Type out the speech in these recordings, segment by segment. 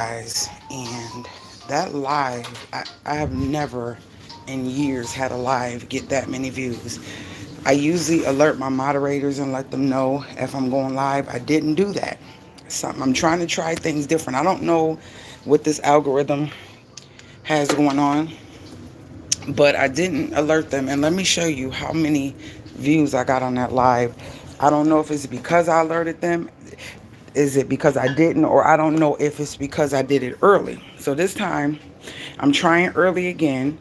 guys, and that live, I have never in years had a live get that many views. I usually alert my moderators and let them know if I'm going live. I didn't do that. Something I'm trying to try things different. I don't know what this algorithm has going on, but I didn't alert them. And let me show you how many views I got on that live. I don't know if it's because I alerted them. Is it because I didn't, or I don't know if it's because I did it early. So this time I'm trying early again.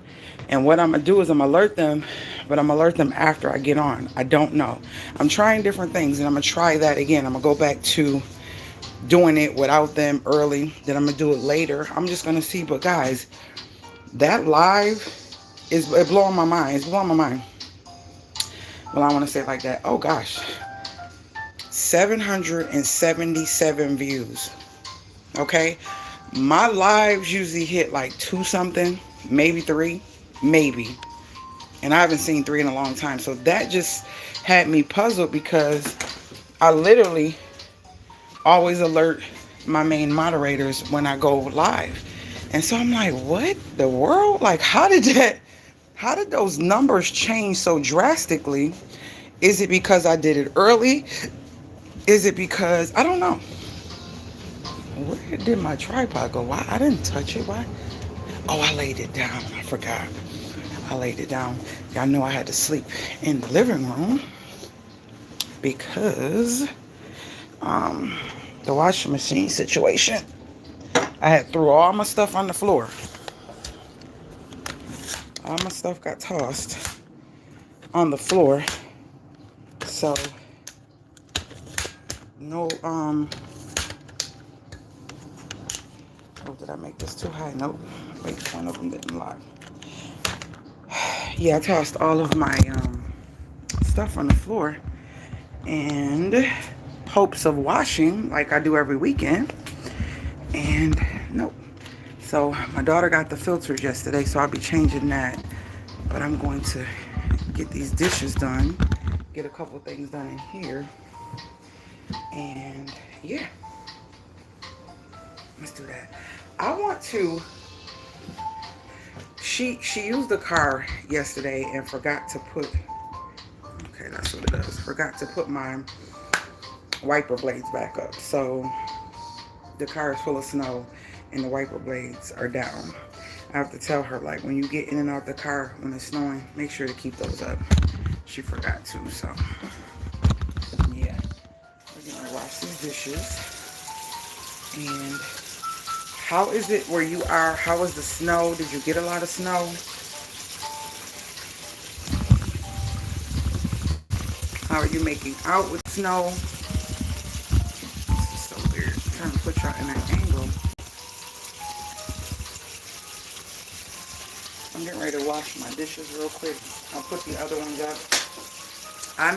And what I'm going to do is I'm going to alert them, but I'm going to alert them after I get on. I don't know. I'm trying different things, and I'm going to try that again. I'm going to go back to doing it without them early. Then I'm going to do it later. I'm just going to see. But guys, that live is blowing my mind. It's blowing my mind. Well, I want to say it like that. Oh, gosh. 777 views. Okay? My lives usually hit like two something, maybe three, maybe. And I haven't seen three in a long time. So that just had me puzzled because I literally always alert my main moderators when I go live. And so I'm like, what the world? Like, how did those numbers change so drastically? Is it because I did it early? Is it because, I don't know. Where did my tripod go? Why? I didn't touch it. Why? Oh, I laid it down. I forgot. I laid it down. Y'all know I had to sleep in the living room because the washing machine situation. I had threw all my stuff on the floor. All my stuff got tossed on the floor. So no oh, did I make this too high? Nope. Wait, one of them didn't lock. Yeah, I tossed all of my stuff on the floor and hopes of washing like I do every weekend. And nope. So my daughter got the filters yesterday, so I'll be changing that. But I'm going to get these dishes done, get a couple things done in here, and yeah, let's do that. I want to. She used the car yesterday and forgot to put. Okay, that's what it does. Forgot to put my wiper blades back up. So the car is full of snow and the wiper blades are down. I have to tell her, like, when you get in and out the car when it's snowing, make sure to keep those up. She forgot to, so yeah. We're gonna wash these dishes. And how is it where you are? How is the snow? Did you get a lot of snow? How are you making out with snow? This is so weird. I'm trying to put y'all in an angle. I'm getting ready to wash my dishes real quick. I'll put the other ones up. I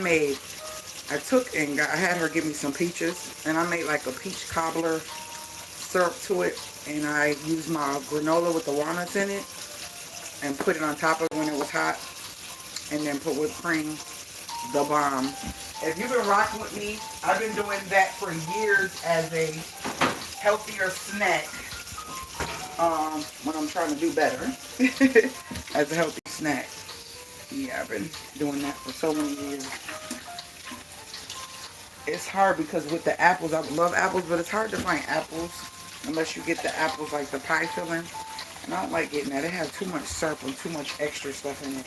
had her give me some peaches, and I made like a peach cobbler syrup to it, and I used my granola with the walnuts in it, and put it on top of it when it was hot, and then put whipped cream. The bomb. If you've been rocking with me, I've been doing that for years as a healthier snack. When I'm trying to do better, as a healthy snack. Yeah, I've been doing that for so many years. It's hard because with the apples, I would love apples, but it's hard to find apples unless you get the apples like the pie filling. And I don't like getting that. It has too much syrup and too much extra stuff in it.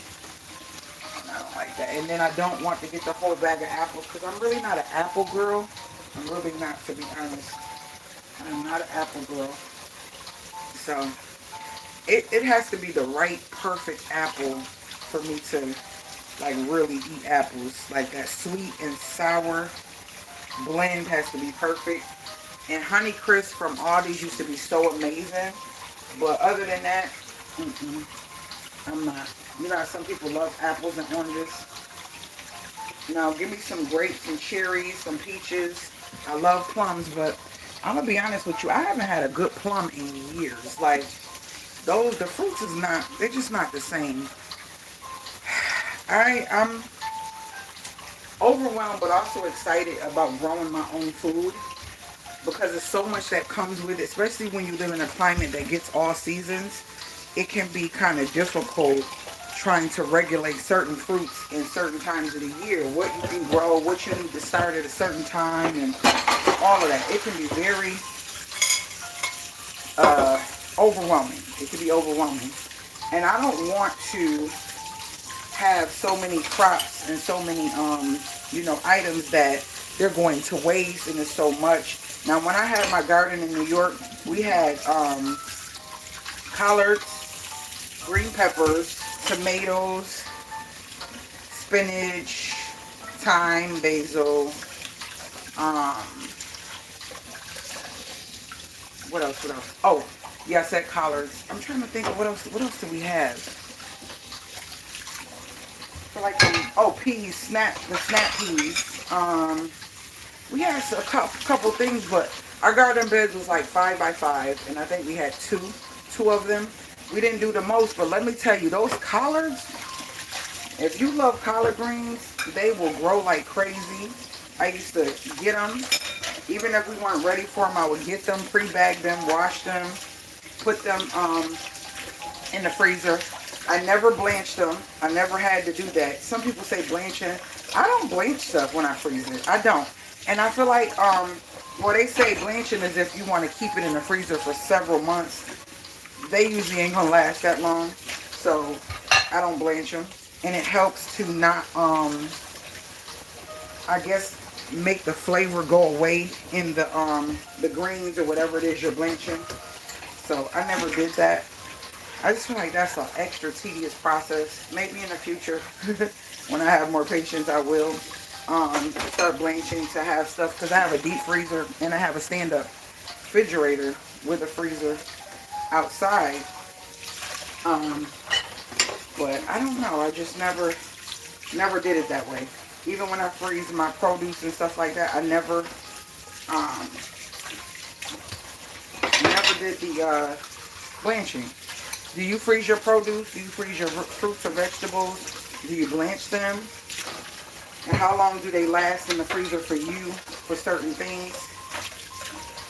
I don't like that. And then I don't want to get the whole bag of apples because I'm really not an apple girl. I'm really not, to be honest. I'm not an apple girl. So it has to be the right, perfect apple for me to like really eat apples. Like that sweet and sour blend has to be perfect. And Honey Crisp from Aldi's used to be so amazing. But other than that, I'm not. You know how some people love apples and oranges? Now, give me some grapes and cherries, some peaches. I love plums, but I'm going to be honest with you. I haven't had a good plum in years. Like, the fruits is not, they're just not the same. I'm overwhelmed, but also excited about growing my own food. because there's so much that comes with it, especially when you live in a climate that gets all seasons. It can be kind of difficult trying to regulate certain fruits in certain times of the year, what you can grow, what you need to start at a certain time, and all of that. It can be very overwhelming. It can be overwhelming. And I don't want to have so many crops and so many, items that they're going to waste, and it's so much. Now, when I had my garden in New York, we had collards, green peppers, tomatoes, spinach, thyme, basil. What else? What else? Oh, yeah, I said collards. I'm trying to think of what else. What else do we have? For like peas, the snap peas. We had a couple things, but our garden beds was like 5 by 5, and I think we had two of them. We didn't do the most, but let me tell you, those collards, if you love collard greens, they will grow like crazy. I used to get them. Even if we weren't ready for them, I would get them, pre-bag them, wash them, put them in the freezer. I never blanched them. I never had to do that. Some people say blanching. I don't blanch stuff when I freeze it. I don't. And I feel like, they say blanching is if you want to keep it in the freezer for several months. They usually ain't gonna last that long, so I don't blanch them, and it helps to not, I guess, make the flavor go away in the greens or whatever it is you're blanching. So I never did that. I just feel like that's an extra tedious process. Maybe in the future, when I have more patience, I will start blanching to have stuff, because I have a deep freezer and I have a stand-up refrigerator with a freezer outside. But I don't know, I just never did it that way. Even when I freeze my produce and stuff like that, I never did the blanching. Do you freeze your produce? Do you freeze your fruits or vegetables? Do you blanch them? And how long do they last in the freezer for you for certain things?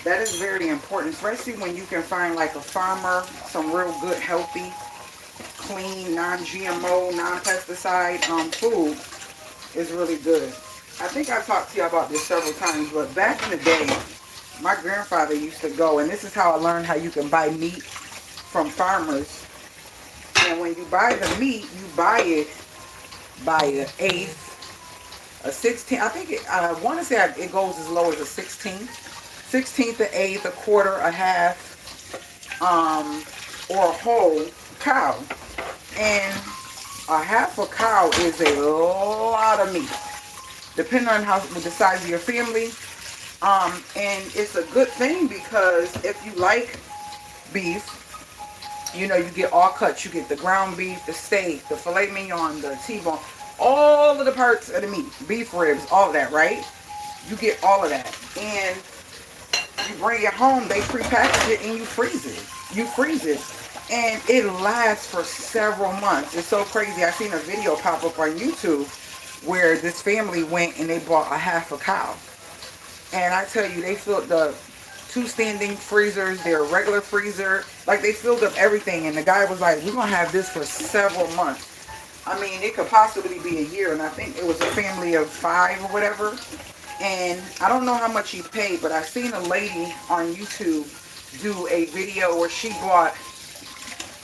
That is very important, especially when you can find like a farmer, some real good, healthy, clean, non-GMO, non-pesticide food is really good. I think I talked to you about this several times, but back in the day, my grandfather used to go, and this is how I learned how you can buy meat from farmers. And when you buy the meat, you buy it by an eighth, a 16th. I think I want to say it goes as low as a 16th, an eighth, a quarter, a half, or a whole cow. And a half a cow is a lot of meat, depending on the size of your family. And it's a good thing, because if you like beef, you get all cuts. You get the ground beef, the steak, the filet mignon, the T-bone, all of the parts of the meat, beef ribs, all of that, right? You get all of that. And you bring it home, they prepackage it, and you freeze it. And it lasts for several months. It's so crazy. I seen a video pop up on YouTube where this family went and they bought a half a cow. And I tell you, they filled the 2 standing freezers, their regular freezer, like they filled up everything. And the guy was like, we're going to have this for several months. I mean, it could possibly be a year. And I think it was a family of 5 or whatever. And I don't know how much he paid, but I seen a lady on YouTube do a video where she bought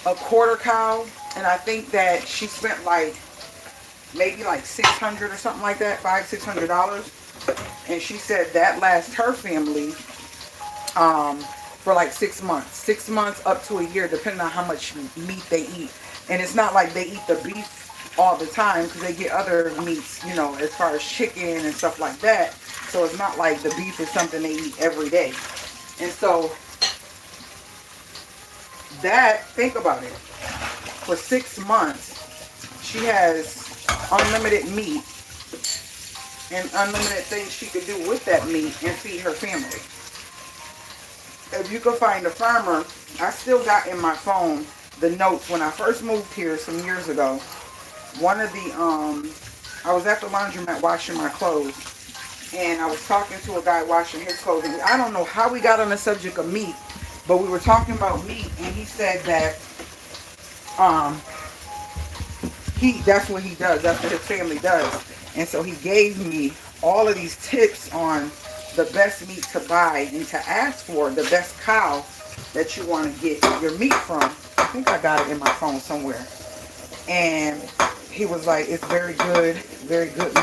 a quarter cow, and I think that she spent like maybe like $600 or something like that, $500-600, and she said that lasts her family for like 6 months up to a year, depending on how much meat they eat. And it's not like they eat the beef all the time, because they get other meats, as far as chicken and stuff like that. So it's not like the beef is something they eat every day. And so think about it. For 6 months, she has unlimited meat and unlimited things she could do with that meat and feed her family. If you could find a farmer, I still got in my phone the notes when I first moved here some years ago. One of the, I was at the laundromat washing my clothes, and I was talking to a guy washing his clothes. And I don't know how we got on the subject of meat, but we were talking about meat, and he said that um, that's what he does. That's what his family does. And so he gave me all of these tips on the best meat to buy and to ask for, the best cow that you want to get your meat from. I think I got it in my phone somewhere. And he was like, it's very good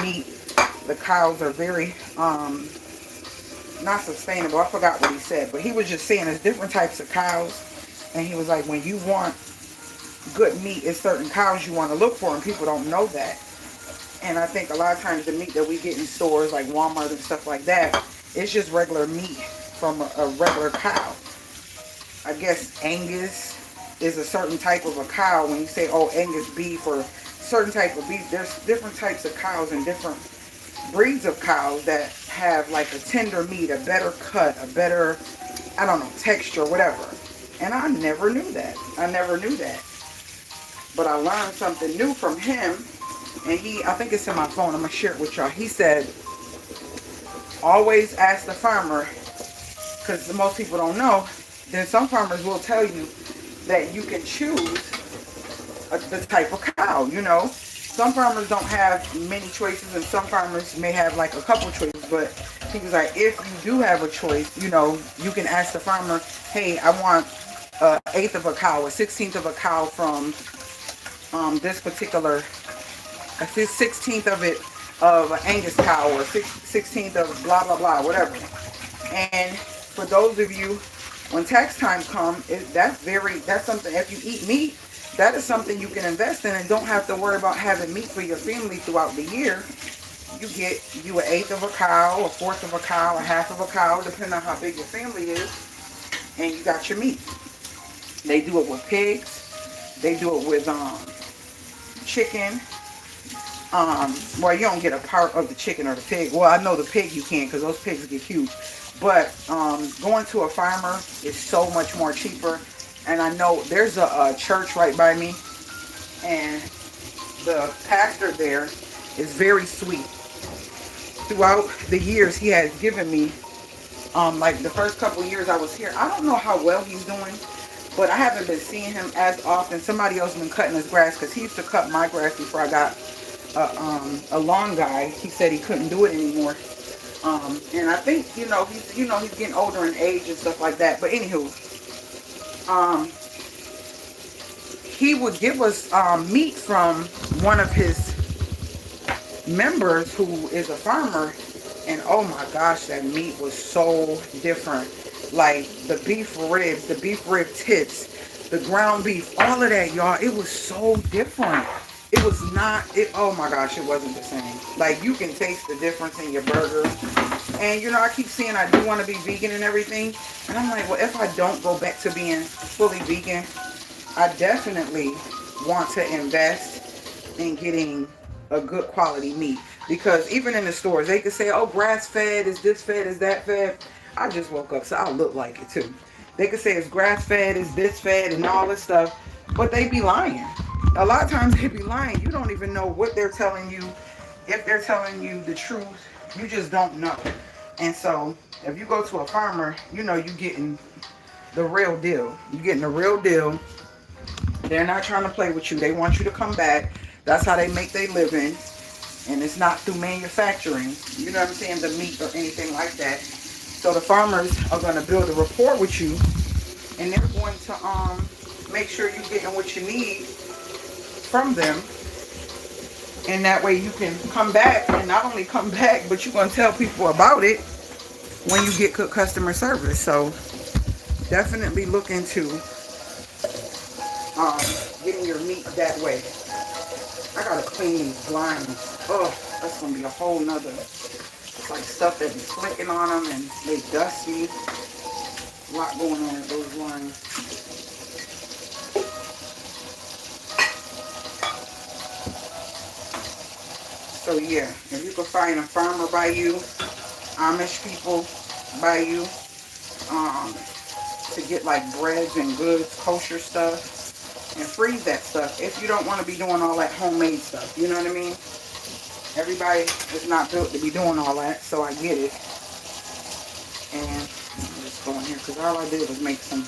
meat. The cows are very, not sustainable. I forgot what he said, but he was just saying there's different types of cows. And he was like, when you want good meat, it's certain cows you want to look for, and people don't know that. And I think a lot of times the meat that we get in stores like Walmart and stuff like that, it's just regular meat from a regular cow. I guess Angus is a certain type of a cow. When you say, oh, Angus beef or certain type of beef, there's different types of cows and different breeds of cows that have like a tender meat, a better cut, a better, I don't know, texture, whatever. And I never knew that. I never knew that. But I learned something new from him. And I think it's in my phone, I'm going to share it with y'all. He said, always ask the farmer, because most people don't know, then some farmers will tell you that you can choose the type of cow, you know. Some farmers don't have many choices, and some farmers may have like a couple choices, but he was like, if you do have a choice, you know, you can ask the farmer, hey, I want an eighth of a cow, a 16th of a cow from this particular, a 16th of it of an Angus cow, or 16th of blah blah blah, whatever. And for those of you, when tax time comes, that's something. If you eat meat, that is something you can invest in and don't have to worry about having meat for your family throughout the year. You get you an eighth of a cow, a fourth of a cow, a half of a cow, depending on how big your family is, and you got your meat. They do it with pigs. They do it with chicken. Well, you don't get a part of the chicken or the pig. Well, I know the pig you can, because those pigs get huge. But going to a farmer is so much more cheaper. And I know there's a church right by me, and the pastor there is very sweet. Throughout the years, he has given me, like the first couple of years I was here, I don't know how well he's doing, but I haven't been seeing him as often. Somebody else has been cutting his grass, because he used to cut my grass before I got a lawn guy. He said he couldn't do it anymore. And I think, he's getting older in age and stuff like that. But anywho, he would give us meat from one of his members who is a farmer, and oh my gosh, that meat was so different. Like the beef ribs, the beef rib tips, the ground beef, all of that, y'all, it was so different. It was not, oh my gosh, it wasn't the same. Like, you can taste the difference in your burgers. And, I keep saying I do want to be vegan and everything. And I'm like, well, if I don't go back to being fully vegan, I definitely want to invest in getting a good quality meat. Because even in the stores, they could say, oh, grass-fed, is this fed, is that fed? I just woke up, so I look like it too. They could say it's grass-fed, is this fed, and all this stuff. But they be lying. A lot of times they be lying. You don't even know what they're telling you. If they're telling you the truth, you just don't know. And so if you go to a farmer, you're getting the real deal. You're getting the real deal. They're not trying to play with you. They want you to come back. That's how they make their living. And it's not through manufacturing, you know what I'm saying, the meat or anything like that. So the farmers are going to build a rapport with you, and they're going to make sure you're getting what you need from them, and that way you can come back, and not only come back, but you're going to tell people about it when you get good customer service. So definitely look into getting your meat that way. I gotta clean these blinds. Oh, that's gonna be a whole nother, it's like stuff that be flicking on them and they dusty. A lot going on with those blinds. So yeah, if you can find a farmer by you, Amish people by you, to get like breads and goods, kosher stuff, and freeze that stuff if you don't want to be doing all that homemade stuff, you know what I mean? Everybody is not built to be doing all that, so I get it. And I'm just go in here because all I did was make some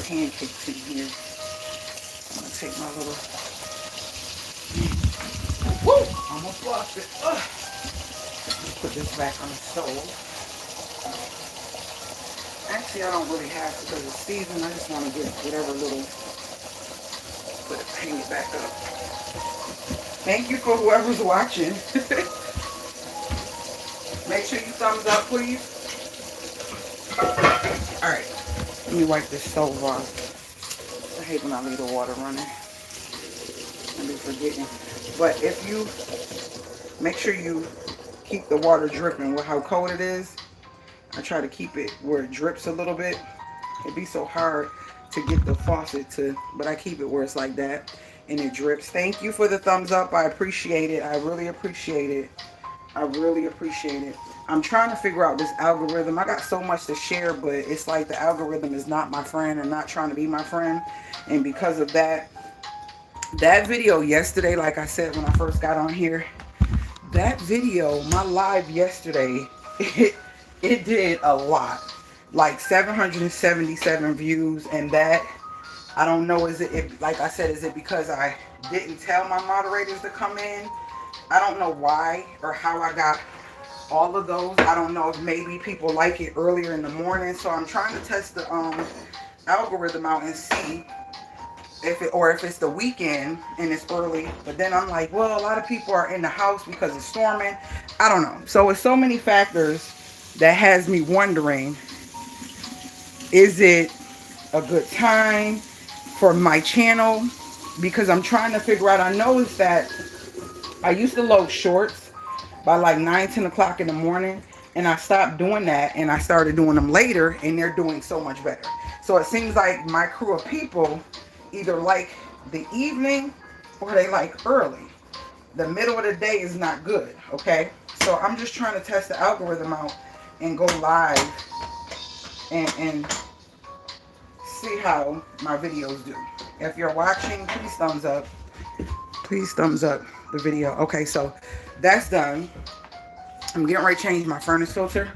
pancakes in here. I'm gonna take my little, woo, almost lost it. Ugh. Put this back on the stove. Actually, I don't really have to because it's seasoned. I just want to get whatever little, put it, hang it back up. Thank you for whoever's watching. Make sure you thumbs up, please. Alright, let me wipe this stove off. I hate when I leave the water running. I be forgetting. But if you, make sure you keep the water dripping with how cold it is. I try to keep it where it drips a little bit. It'd be so hard to get the faucet to, but I keep it where it's like that and it drips. Thank you for the thumbs up. I appreciate it. I really appreciate it. I really appreciate it. I'm trying to figure out this algorithm. I got so much to share, but it's like the algorithm is not my friend and not trying to be my friend. And because of that, that video yesterday, like I said when I first got on here, that video, my live yesterday, it did a lot. Like 777 views, and that, I don't know, is it, like I said, is it because I didn't tell my moderators to come in? I don't know why or how I got all of those. I don't know if maybe people like it earlier in the morning. So I'm trying to test the algorithm out and see if it, or if it's the weekend and it's early. But then I'm like, well, a lot of people are in the house because it's storming. I don't know. So it's so many factors that has me wondering, is it a good time for my channel? Because I'm trying to figure out. I noticed that I used to load shorts by like 9, 10 o'clock in the morning, and I stopped doing that and I started doing them later, and they're doing so much better. So it seems like my crew of people either like the evening or they like early. The middle of the day is not good, okay? So I'm just trying to test the algorithm out and go live and see how my videos do. If you're watching, please thumbs up. Please thumbs up the video. Okay, so that's done. I'm getting ready to change my furnace filter.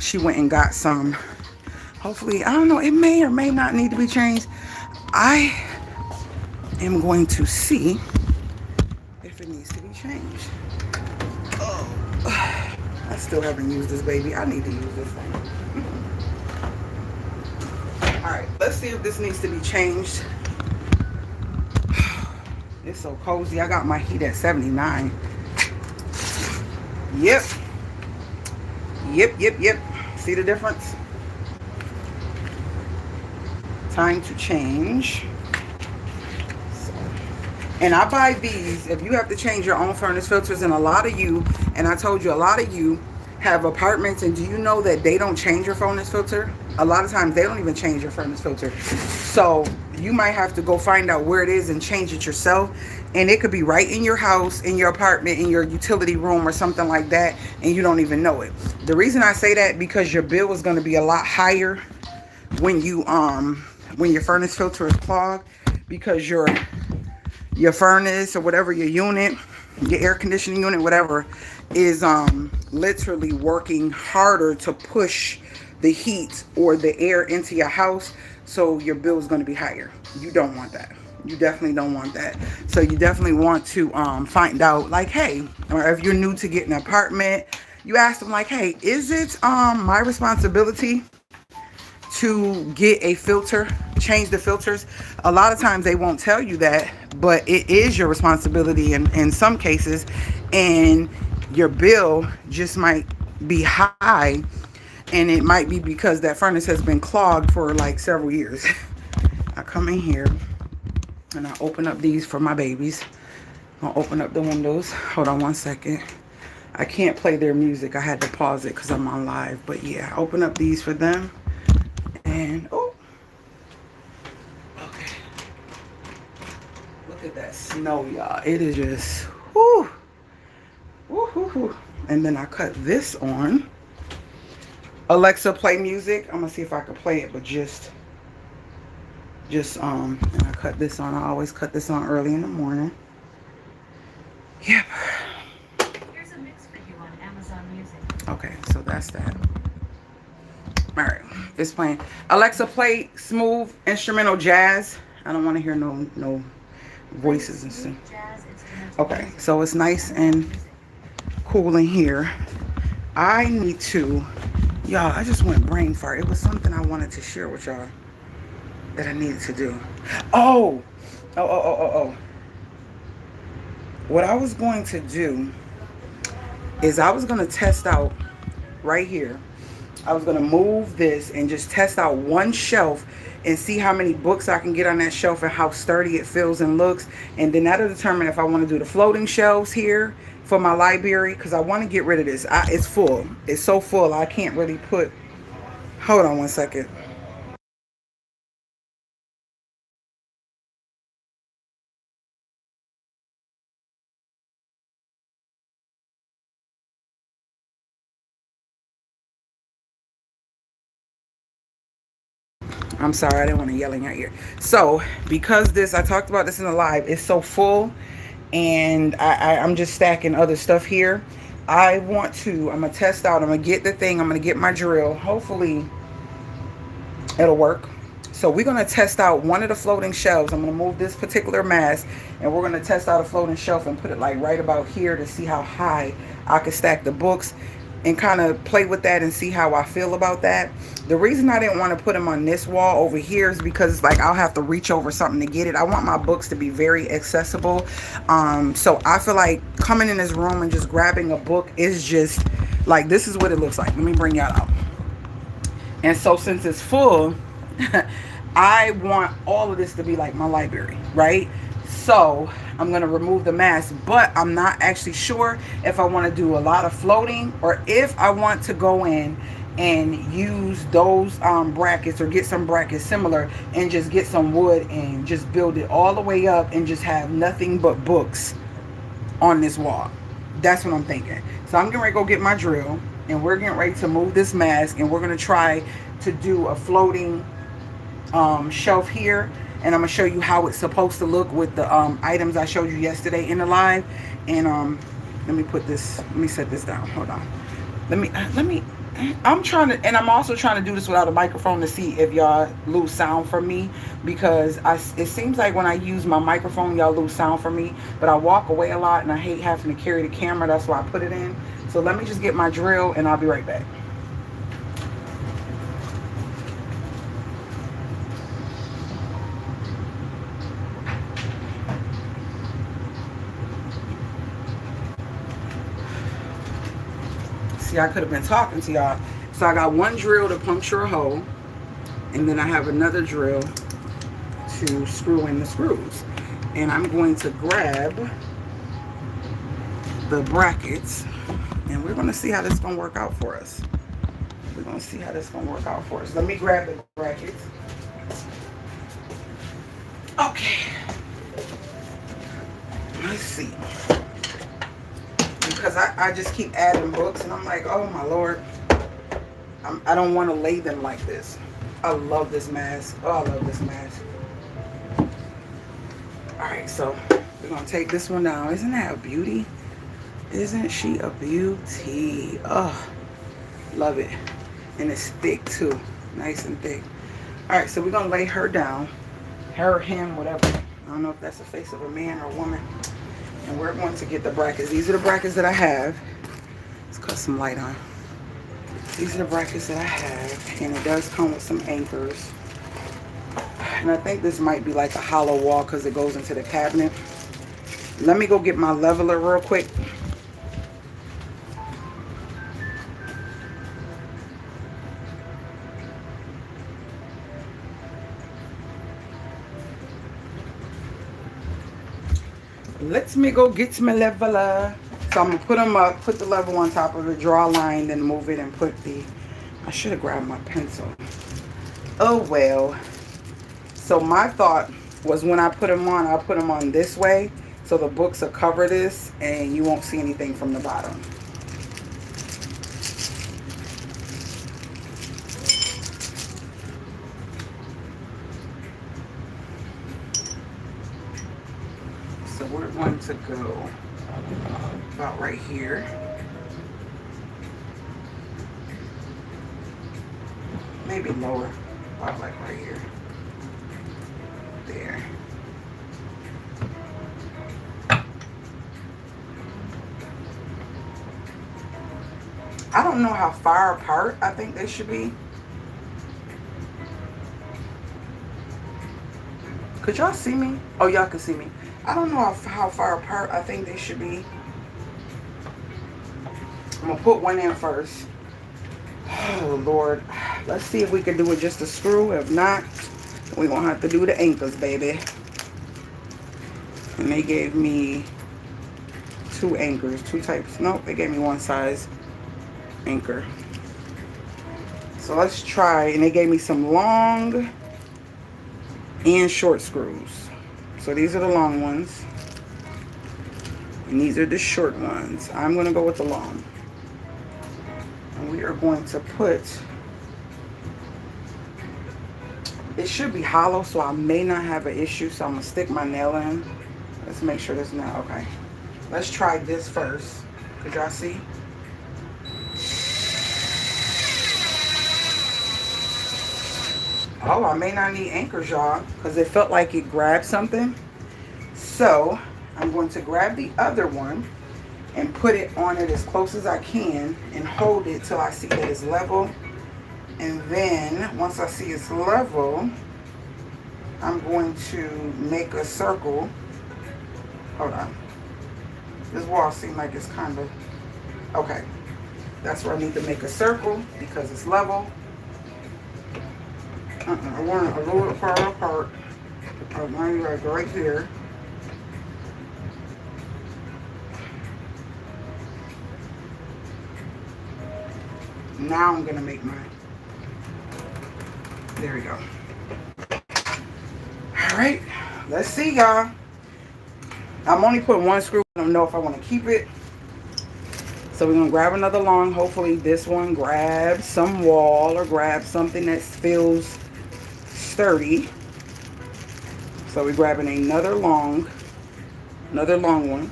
She went and got some. Hopefully, I don't know, it may or may not need to be changed. I am going to see if it needs to be changed. Oh, I still haven't used this baby. I need to use this thing. Alright, let's see if this needs to be changed. It's so cozy. I got my heat at 79. Yep. Yep. See the difference? Time to change. So, and I buy these. If you have to change your own furnace filters, and a lot of you, and I told you, a lot of you have apartments, and do you know that they don't change your furnace filter? A lot of times they don't even change your furnace filter. So you might have to go find out where it is and change it yourself. And it could be right in your house, in your apartment, in your utility room or something like that, and you don't even know it. The reason I say that, because your bill is going to be a lot higher when you when your furnace filter is clogged, because your furnace or whatever, your unit, your air conditioning unit, whatever, is literally working harder to push the heat or the air into your house. So your bill is going to be higher. You don't want that. You definitely don't want that. So you definitely want to find out, like, hey, or if you're new to getting an apartment, you ask them, like, hey, is it my responsibility to get a filter, change the filters? A lot of times they won't tell you that, but it is your responsibility in some cases, and your bill just might be high, and it might be because that furnace has been clogged for like several years. I come in here and I open up these for my babies. I'll open up the windows. Hold on one second. I can't play their music. I had to pause it because I'm on live. But yeah, open up these for them. And, oh, okay. Look at that snow, y'all. It is just, whoo, whoo, whoo, whoo. And then I cut this on. Alexa, play music. I'm gonna see if I can play it, but just and I cut this on. I always cut this on early in the morning. Yep. Okay, so that's that. All right, it's playing. Alexa, play smooth instrumental jazz. I don't want to hear no voices and stuff. Okay, so it's nice and cool in here. I need to, y'all, I just went brain fart. It was something I wanted to share with y'all that I needed to do. Oh, oh. What I was going to do is I was going to test out right here. I was going to move this and just test out one shelf and see how many books I can get on that shelf and how sturdy it feels and looks. And then that'll determine if I want to do the floating shelves here for my library, because I want to get rid of this. It's full. It's so full I can't really put... Hold on one second. I'm sorry, I didn't want to yell in your ear. So, because this, I talked about this in the live, it's so full, and I'm just stacking other stuff here. I'm going to test out, I'm going to get the thing, I'm going to get my drill. Hopefully, it'll work. So we're going to test out one of the floating shelves. I'm going to move this particular mask, and we're going to test out a floating shelf and put it like right about here to see how high I can stack the books and kind of play with that and see how I feel about that. The reason I didn't want to put them on this wall over here is because like I'll have to reach over something to get it. I want my books to be very accessible. So I feel like coming in this room and just grabbing a book is just like, this is what it looks like. Let me bring y'all out. And so since it's full, I want all of this to be like my library, right? So I'm going to remove the mask, but I'm not actually sure if I want to do a lot of floating or if I want to go in and use those brackets or get some brackets similar and just get some wood and just build it all the way up and just have nothing but books on this wall. That's what I'm thinking. So I'm getting ready to go get my drill, and we're getting ready to move this mask, and we're going to try to do a floating shelf here, and I'm going to show you how it's supposed to look with the items I showed you yesterday in the live. And let me put this, let me set this down. Hold on. Let me I'm trying to, and I'm also trying to do this without a microphone to see if y'all lose sound from me, because it seems like when I use my microphone, y'all lose sound from me, but I walk away a lot and I hate having to carry the camera. That's why I put it in. So let me just get my drill and I'll be right back. See, I could have been talking to y'all. So I got one drill to puncture a hole, and then I have another drill to screw in the screws. And I'm going to grab the brackets, and we're going to see how this is going to work out for us. We're going to see how this is going to work out for us. Let me grab the brackets. Okay. Let's see. Because I just keep adding books, and I'm like, oh my Lord. I don't want to lay them like this. I love this mask. Oh, I love this mask. Alright, so we're going to take this one down. Isn't that a beauty? Isn't she a beauty? Oh, love it. And it's thick too. Nice and thick. Alright, so we're going to lay her down. Her, him, whatever. I don't know if that's the face of a man or a woman. And we're going to get the brackets. These are the brackets that I have. Let's cut some light on. These are the brackets that I have. And it does come with some anchors. And I think this might be like a hollow wall because it goes into the cabinet. Let me go get my leveler real quick. Let me go get my leveler. So I'm going to put them up, put the level on top of it, draw a line, then move it and put the... I should have grabbed my pencil. Oh, well. So my thought was when I put them on, I'll put them on this way. So the books will cover this and you won't see anything from the bottom. So we're going to go about right here. maybe lower, about like right here, there. I don't know how far apart I think they should be. Could y'all see me? Oh, y'all can see me. I don't know how far apart I think they should be. I'm gonna put one in first. Oh Lord, let's see if we can do it just a screw. If not, we're gonna have to do the anchors, baby. And they gave me 2 anchors, 2 types. Nope, they gave me 1 size anchor. So let's try, and they gave me some long and short screws. So these are the long ones, and these are the short ones. I'm gonna go with the long. And we are going to put, it should be hollow, so I may not have an issue, so I'm gonna stick my nail in. Let's make sure there's not, okay. Let's try this first. Could y'all see? Oh, I may not need anchors, y'all, because it felt like it grabbed something. So I'm going to grab the other one and put it on it as close as I can and hold it till I see that it's level. And then once I see it's level, I'm going to make a circle. Hold on. This wall seems like it's kind of, okay. That's where I need to make a circle because it's level. I want it a little bit far apart. Mine right here. Now I'm gonna make mine. There we go. All right, let's see, y'all. I'm only putting 1 screw. I don't know if I want to keep it. So we're gonna grab another long. Hopefully this one grabs some wall or grabs something that feels sturdy. So we're grabbing another long one.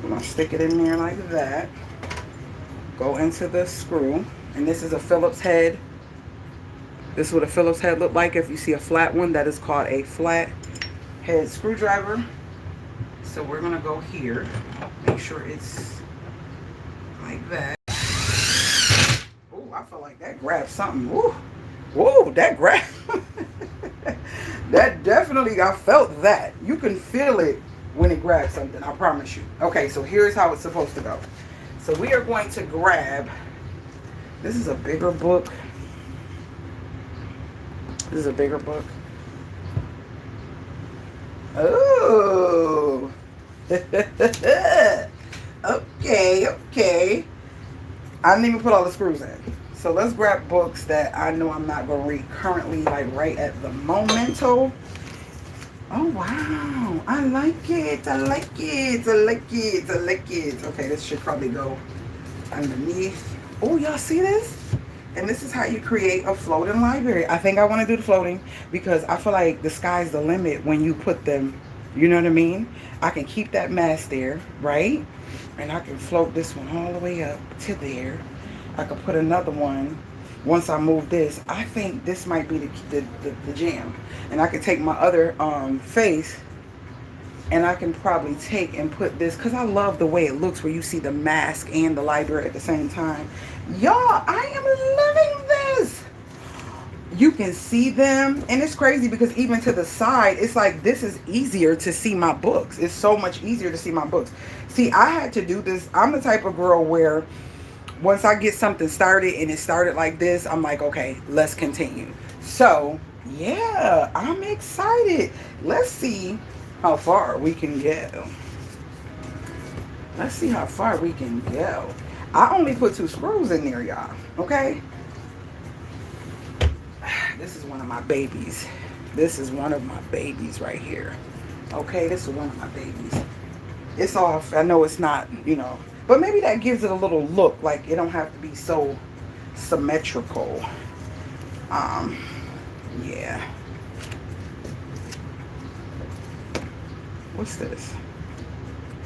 I'm gonna stick it in there like that. Go into the screw, and this is a Phillips head. This is what a Phillips head look like. If you see a flat one, that is called a flat head screwdriver. So we're gonna go here, make sure it's like that. Oh, I feel like that grabbed something. Woo, whoa, that grabbed. That definitely, I felt that. You can feel it when it grabs something, I promise you. Okay, so here's how it's supposed to go. So we are going to grab, this is a bigger book. This is a bigger book. Oh. Okay. I didn't even put all the screws in. So let's grab books that I know I'm not going to read currently, like right at the momento. Oh, wow. I like it. I like it. I like it. I like it. Okay, this should probably go underneath. Oh, y'all see this? And this is how you create a floating library. I think I want to do the floating because I feel like the sky's the limit when you put them, you know what I mean? I can keep that mask there, right? And I can float this one all the way up to there. I could put another one once I move this. I think this might be the jam. And I can take my other face and I can probably take and put this, because I love the way it looks where you see the mask and the library at the same time. Y'all, I am loving this. You can see them, and it's crazy because even to the side, it's like this is easier to see my books. It's so much easier to see my books. See, I had to do this. I'm the type of girl where once I get something started and it started like this, I'm like, okay, let's continue. So yeah, I'm excited. Let's see how far we can go. Let's see how far we can go. I only put 2 screws in there, y'all. Okay. This is one of my babies. This is one of my babies right here. Okay, this is one of my babies. It's off. I know it's not, you know, but maybe that gives it a little look. Like it don't have to be so symmetrical. Yeah. What's this?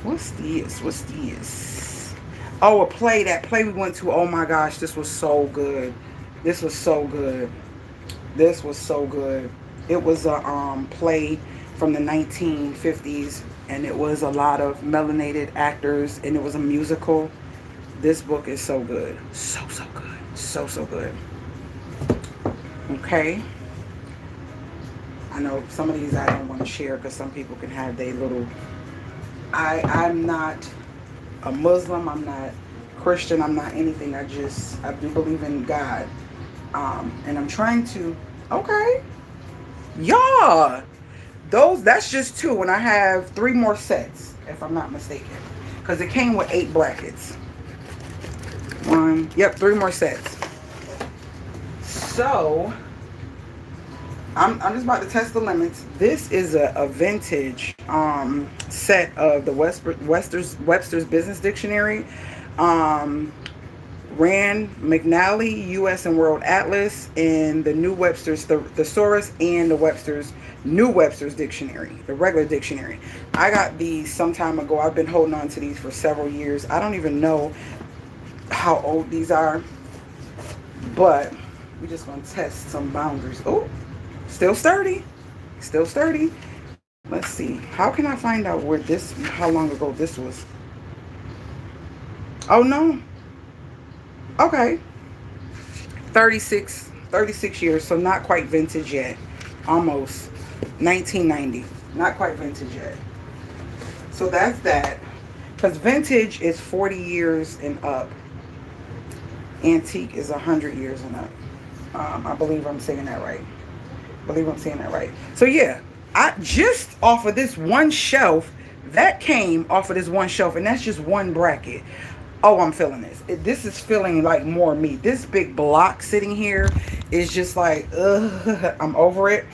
What's this? What's this? Oh, a play. That play we went to. Oh my gosh, this was so good. This was so good. This was so good. It was a play from the 1950s, and it was a lot of melanated actors, and it was a musical. This book is so good. So, so good. So, so good. Okay. I know some of these I don't want to share because some people can have their little... I'm not a Muslim. I'm not Christian. I'm not anything. I do believe in God. And I'm trying to... Okay. Yeah. That's just 2. And I have 3 more sets, if I'm not mistaken. Because it came with 8 brackets. 3 more sets. So, I'm just about to test the limits. This is a vintage set of the Webster's Business Dictionary. Rand McNally, U.S. and World Atlas, and the New Webster's Thesaurus, and the New Webster's Dictionary, the regular dictionary. I got these some time ago. I've been holding on to these for several years. I don't even know how old these are, but we're just going to test some boundaries. Oh, still sturdy. Still sturdy. Let's see. How can I find out how long ago this was? Oh, no. Okay. 36 years, so not quite vintage yet. Almost. 1990. Not quite vintage yet. So that's that. Because vintage is 40 years and up. Antique is 100 years and up. I believe I'm saying that right. So yeah, I just off of this one shelf, that came off of this one shelf, and that's just one bracket. Oh, I'm feeling this. This is feeling like more me. This big block sitting here is just like, ugh, I'm over it.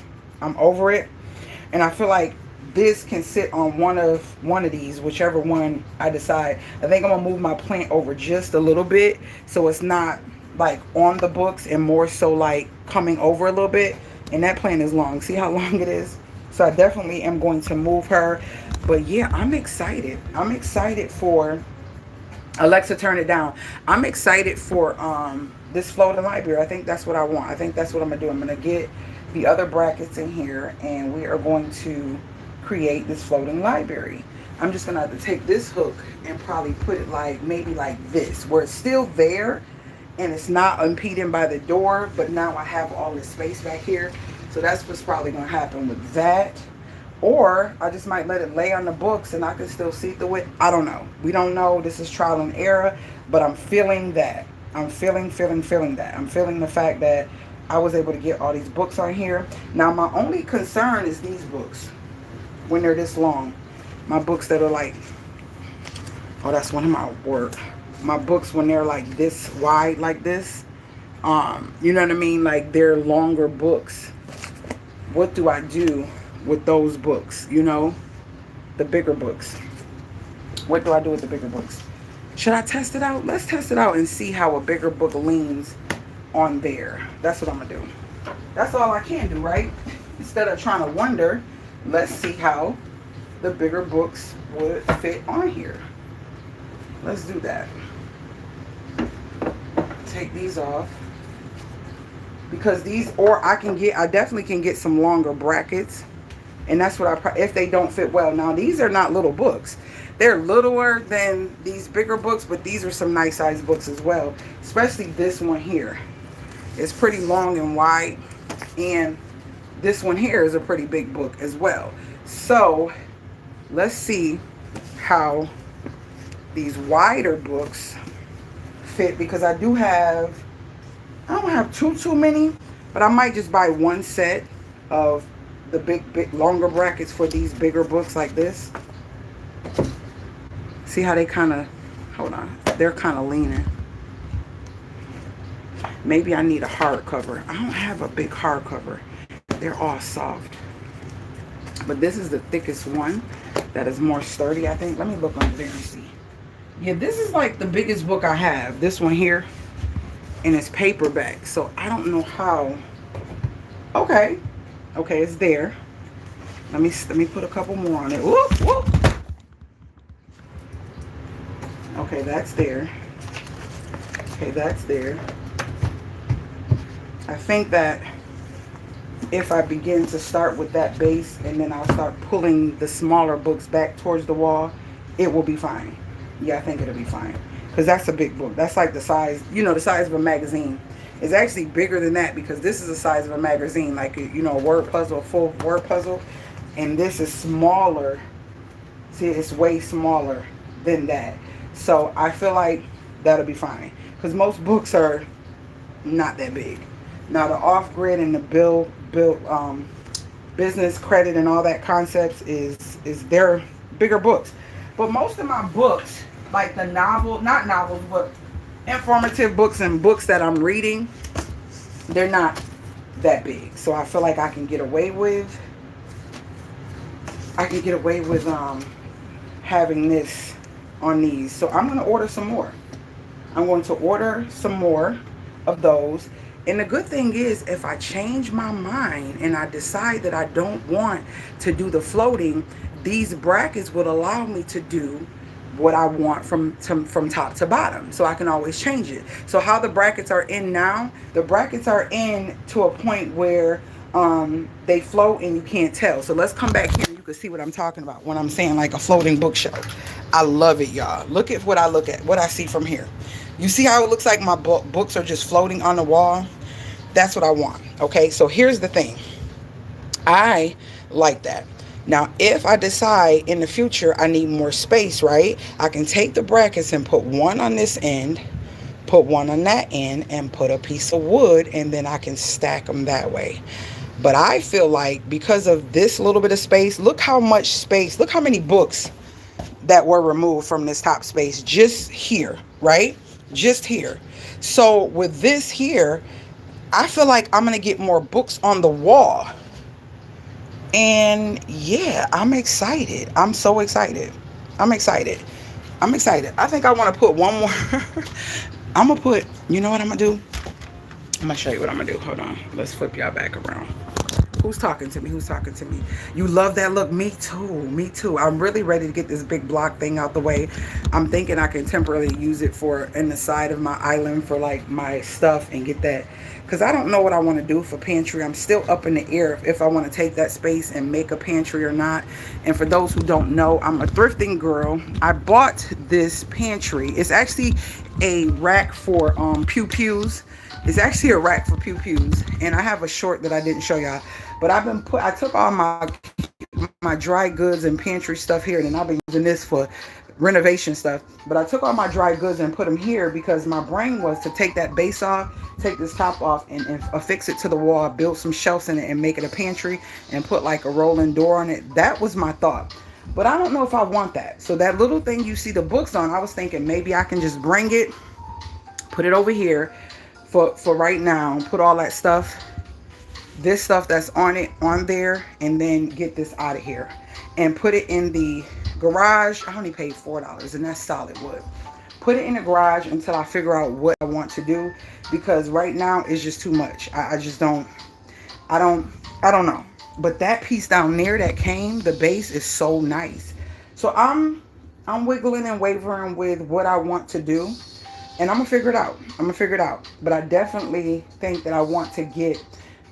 And I feel like this can sit on one of these, whichever one I decide. I think I'm gonna move my plant over just a little bit, so it's not like on the books and more so like coming over a little bit. And that plant is long. See how long it is? So I definitely am going to move her. But yeah, I'm excited. I'm excited for... Alexa, turn it down. I'm excited for this floating library. I think that's what I want. I think that's what I'm going to do. I'm going to get the other brackets in here, and we are going to create this floating library. I'm just going to have to take this hook and probably put it like, maybe like this, where it's still there, and it's not impeding by the door, but now I have all this space back here. So that's what's probably going to happen with that. Or I just might let it lay on the books and I can still see through it. I don't know. We don't know. This is trial and error. But I'm feeling that. I'm feeling that. I'm feeling the fact that I was able to get all these books on here. Now, my only concern is these books. When they're this long. My books that are like... Oh, that's one of my work. My books when they're like this wide, like this. You know what I mean? Like they're longer books. What do I do with those books, you know, the bigger books? What do I do with the bigger books? Should I test it out? Let's test it out and see how a bigger book leans on there. That's what I'm gonna do. That's all I can do, right? Instead of trying to wonder, let's see how the bigger books would fit on here. Let's do that. Take these off. Because these, or I definitely can get some longer brackets. And that's what if they don't fit well. Now, these are not little books. They're littler than these bigger books, but these are some nice sized books as well. Especially this one here. It's pretty long and wide. And this one here is a pretty big book as well. So, let's see how these wider books fit. Because I don't have too many, but I might just buy one set of the big longer brackets for these bigger books like this. See how they kind of, hold on, they're kind of leaning. Maybe I need a hardcover. I don't have a big hardcover. They're all soft. But this is the thickest one that is more sturdy, I think. Let me look under there and see. Yeah, this is like the biggest book I have. This one here. And it's paperback. So I don't know how. Okay. Okay, it's there. Let me put a couple more on it. Whoop, whoop. Okay, that's there. Okay, that's there. I think that if I begin to start with that base and then I'll start pulling the smaller books back towards the wall, it will be fine. Yeah, I think it'll be fine. Because that's a big book. That's like the size, you know, the size of a magazine. It's actually bigger than that because this is the size of a magazine, like, you know, a word puzzle, a full word puzzle. And this is smaller. See, it's way smaller than that. So I feel like that'll be fine. Because most books are not that big. Now the off-grid and the business credit and all that concepts is their bigger books. But most of my books, like the not novels, but informative books and books that I'm reading, they're not that big. So I feel like I can get away with having this on these. So I'm going to order some more. I'm going to order some more of those. And the good thing is, if I change my mind and I decide that I don't want to do the floating, these brackets would allow me to do what I want from top to bottom. So I can always change it. So how the brackets are in now, the brackets are in to a point where they float and you can't tell. So let's come back here and you can see what I'm talking about when I'm saying like a floating bookshelf. I love it, y'all. Look at what I see from here. You see how it looks like my books are just floating on the wall? That's what I want. Okay, so here's the thing. I like that. Now, if I decide in the future I need more space, right, I can take the brackets and put one on this end, put one on that end, and put a piece of wood, and then I can stack them that way. But I feel like because of this little bit of space, look how much space, look how many books that were removed from this top space just here, right? Just here. So with this here, I feel like I'm going to get more books on the wall. And yeah, I'm excited. I'm so excited. I'm excited. I think I want to put one more. I'm going to put, you know what I'm going to do? I'm going to show you what I'm going to do. Hold on. Let's flip y'all back around. Who's talking to me? Who's talking to me? You love that look? Me too. Me too. I'm really ready to get this big block thing out the way. I'm thinking I can temporarily use it for in the side of my island for like my stuff and get that. Because I don't know what I want to do for pantry. I'm still up in the air if I want to take that space and make a pantry or not. And for those who don't know, I'm a thrifting girl. I bought this pantry. It's actually a rack for pew-pews. It's actually a rack for pew-pews. And I have a short that I didn't show y'all. But I took all my dry goods and pantry stuff here, and then I've been using this for renovation stuff. But I took all my dry goods and put them here because my brain was to take that base off, take this top off, and affix it to the wall, build some shelves in it, and make it a pantry, and put like a rolling door on it. That was my thought. But I don't know if I want that. So that little thing you see the books on, I was thinking maybe I can just bring it, put it over here for right now, put all that stuff, this stuff that's on it on there, and then get this out of here and put it in the garage. I only paid $4 and that's solid wood. Put it in the garage until I figure out what I want to do, because right now it's just too much. I don't know. But that piece down there that came, the base is so nice. So I'm wiggling and wavering with what I want to do, and I'm gonna figure it out. But I definitely think that I want to get,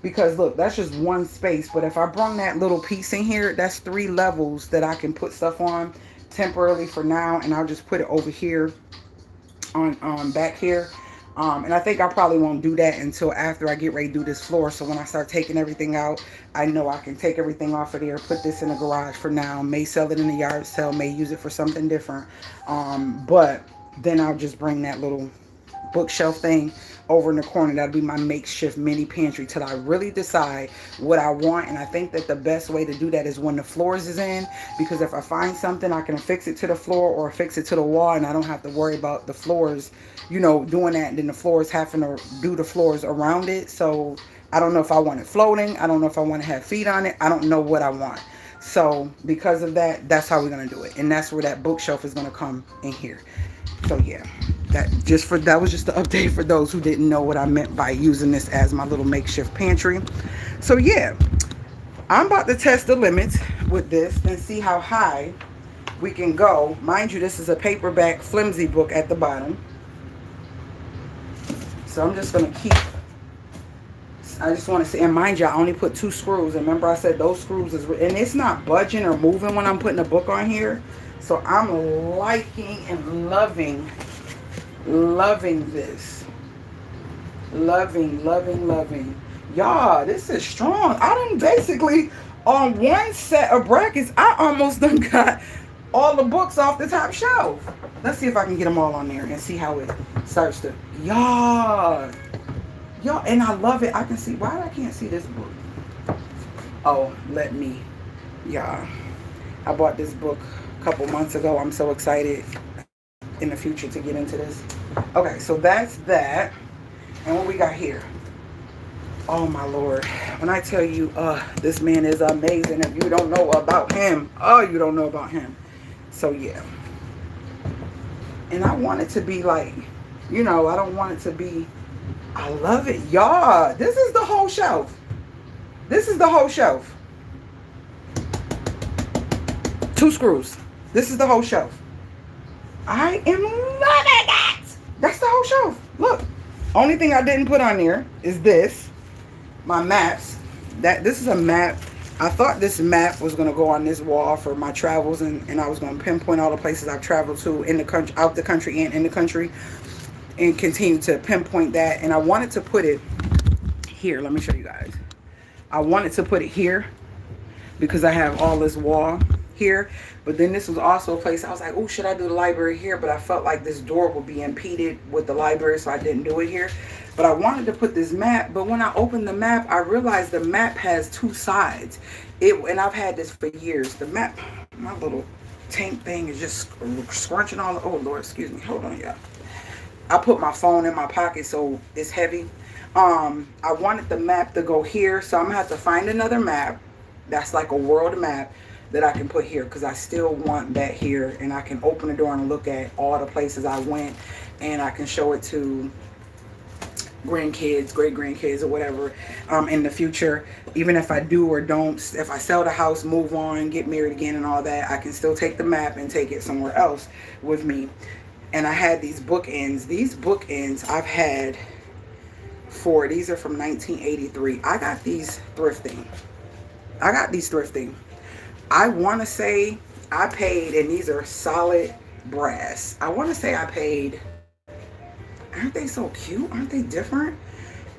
because look, that's just one space. But if I bring that little piece in here, that's 3 levels that I can put stuff on temporarily for now. And I'll just put it over here on back here. And I think I probably won't do that until after I get ready to do this floor. So when I start taking everything out, I know I can take everything off of there, put this in the garage for now, may sell it in the yard sale, may use it for something different. But then I'll just bring that little bookshelf thing over in the corner. That'll be my makeshift mini pantry till I really decide what I want. And I think that the best way to do that is when the floors is in, because if I find something, I can affix it to the floor or affix it to the wall, and I don't have to worry about the floors, you know, doing that, and then the floors having to do the floors around it. So I don't know if I want it floating. I don't know if I want to have feet on it. I don't know what I want. So because of that, that's how we're going to do it. And that's where that bookshelf is going to come in here. So yeah, that was just the update for those who didn't know what I meant by using this as my little makeshift pantry. So yeah, I'm about to test the limits with this and see how high we can go. Mind you, this is a paperback flimsy book at the bottom. So I'm just going to keep I just want to say, and mind you, I only put 2 screws. And remember I said those screws is, and it's not budging or moving when I'm putting the book on here. So I'm liking and loving this. Loving. Y'all, this is strong. I done basically, on one set of brackets, I almost done got all the books off the top shelf. Let's see if I can get them all on there and see how it starts to, y'all, and I love it. I can see, why I can't see this book? Oh, let me, y'all. I bought this book a couple months ago. I'm so excited in the future to get into this. Okay, so that's that. And what we got here? Oh my Lord. When I tell you, this man is amazing. If you don't know about him, you don't know about him. So yeah. And I want it to be like, I don't want it to be, I love it. Y'all, this is the whole shelf. This is the whole shelf. 2 screws. This is the whole shelf. I am loving it. That's the whole shelf. Look. Only thing I didn't put on there is this. My maps. This is a map. I thought this map was going to go on this wall for my travels, and I was going to pinpoint all the places I've traveled to in the country, out the country and in the country, and continue to pinpoint that. And I wanted to put it here. Let me show you guys. I wanted to put it here because I have all this wall here. But then this was also a place I was like, oh, should I do the library here? But I felt like this door would be impeded with the library, so I didn't do it here. But I wanted to put this map, but when I opened the map, I realized the map has 2 sides. And I've had this for years. The map, my little tank thing is just scrunching all. Oh Lord, excuse me. Hold on, y'all. I put my phone in my pocket, so it's heavy. I wanted the map to go here, so I'm gonna have to find another map that's like a world map that I can put here, because I still want that here, and I can open the door and look at all the places I went, and I can show it to grandkids, great grandkids, or whatever, in the future. Even if I do or don't, if I sell the house, move on, get married again and all that, I can still take the map and take it somewhere else with me. And I had these bookends. These bookends I've had for, these are from 1983. I got these thrifting. I want to say I paid, and these are solid brass. I want to say I paid, aren't they so cute? Aren't they different?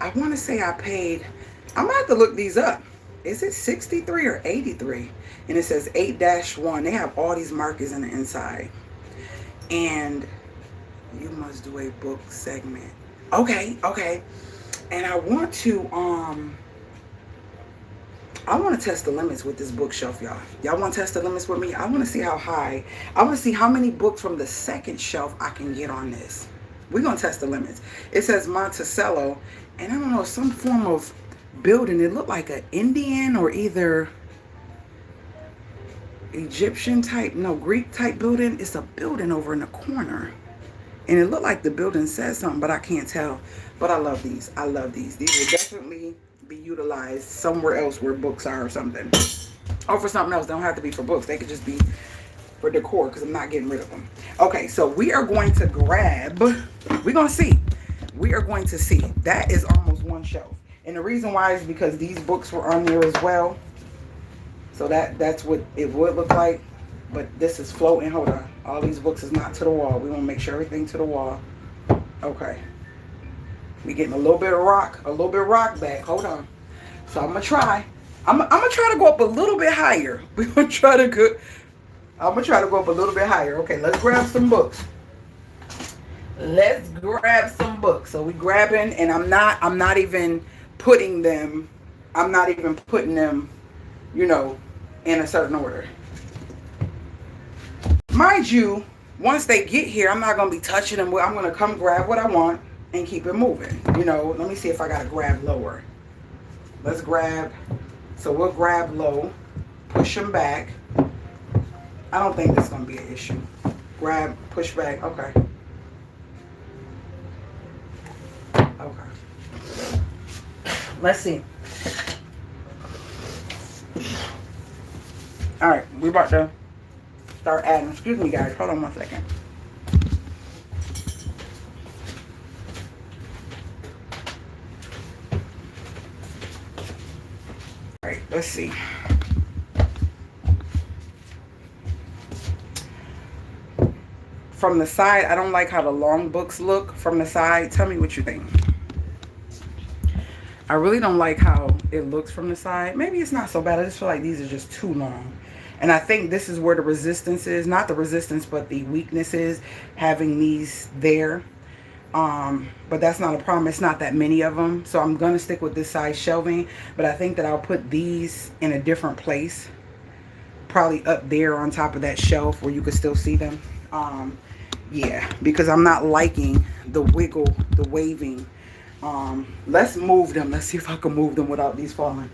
I want to say I paid, I'm going to have to look these up. Is it 63 or 83? And it says 8-1. They have all these markers in the inside. And you must do a book segment. Okay. And I want to, I want to test the limits with this bookshelf, y'all. Y'all want to test the limits with me? I want to see how high. I want to see how many books from the second shelf I can get on this. We're going to test the limits. It says Monticello, and I don't know, some form of building. It looked like an Indian or either Egyptian type, no, Greek type building. It's a building over in the corner. And it looked like the building says something, but I can't tell. But I love these. I love these. These will definitely be utilized somewhere else where books are or something, or for something else. They don't have to be for books. They could just be for decor, because I'm not getting rid of them. Okay, so we are going to grab, we're going to see, we are going to see. That is almost 1 shelf, and the reason why is because these books were on there as well. So that's what it would look like, but this is floating. Hold on, all these books is not to the wall. We want to make sure everything to the wall. Okay, we getting a little bit of rock back. Hold on. So I'm gonna try. I'm gonna try to go up a little bit higher. I'm gonna try to go up a little bit higher. Okay, let's grab some books. So we grabbing, and I'm not even putting them, you know, in a certain order. Mind you, once they get here, I'm not gonna be touching them. I'm gonna come grab what I want and keep it moving. You know, let me see if I gotta grab lower. Let's grab, so we'll grab low, push them back. I don't think that's gonna be an issue. Grab, push back, okay. Okay. Let's see. All right, we're about to start adding. Excuse me, guys. Hold on 1 second. Let's see. From the side, I don't like how the long books look from the side. Tell me what you think. I really don't like how it looks from the side. Maybe it's not so bad. I just feel like these are just too long. And I think this is where the resistance is. Not the resistance, but the weakness is having these there. But that's not a problem. It's not that many of them. So I'm going to stick with this size shelving. But I think that I'll put these in a different place. Probably up there on top of that shelf where you can still see them. Yeah, because I'm not liking the wiggle, the waving. Let's move them. Let's see if I can move them without these falling.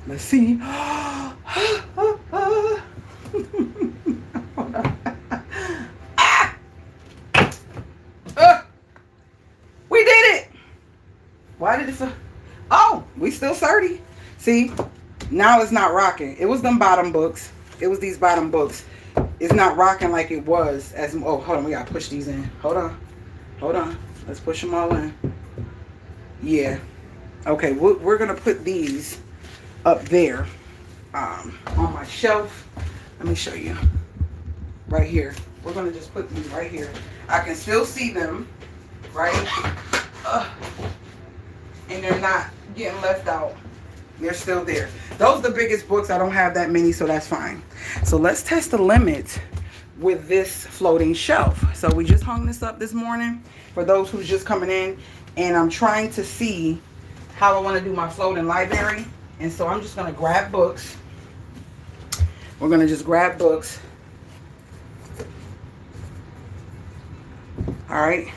Let's see. We did it. Why did it feel? Oh, we still 30. See, now it's not rocking. It was them bottom books. It was these bottom books. It's not rocking like it was. As oh, hold on, we gotta push these in. Hold on. Let's push them all in. Yeah. Okay, we're gonna put these up there on my shelf. Let me show you. Right here. We're gonna just put these right here. I can still see them, right? And they're not getting left out. They're still there. Those are the biggest books. I don't have that many, so that's fine. So let's test the limit with this floating shelf. So we just hung this up this morning for those who's just coming in, and I'm trying to see how I want to do my floating library. And so I'm just going to grab books. We're going to just grab books. All right.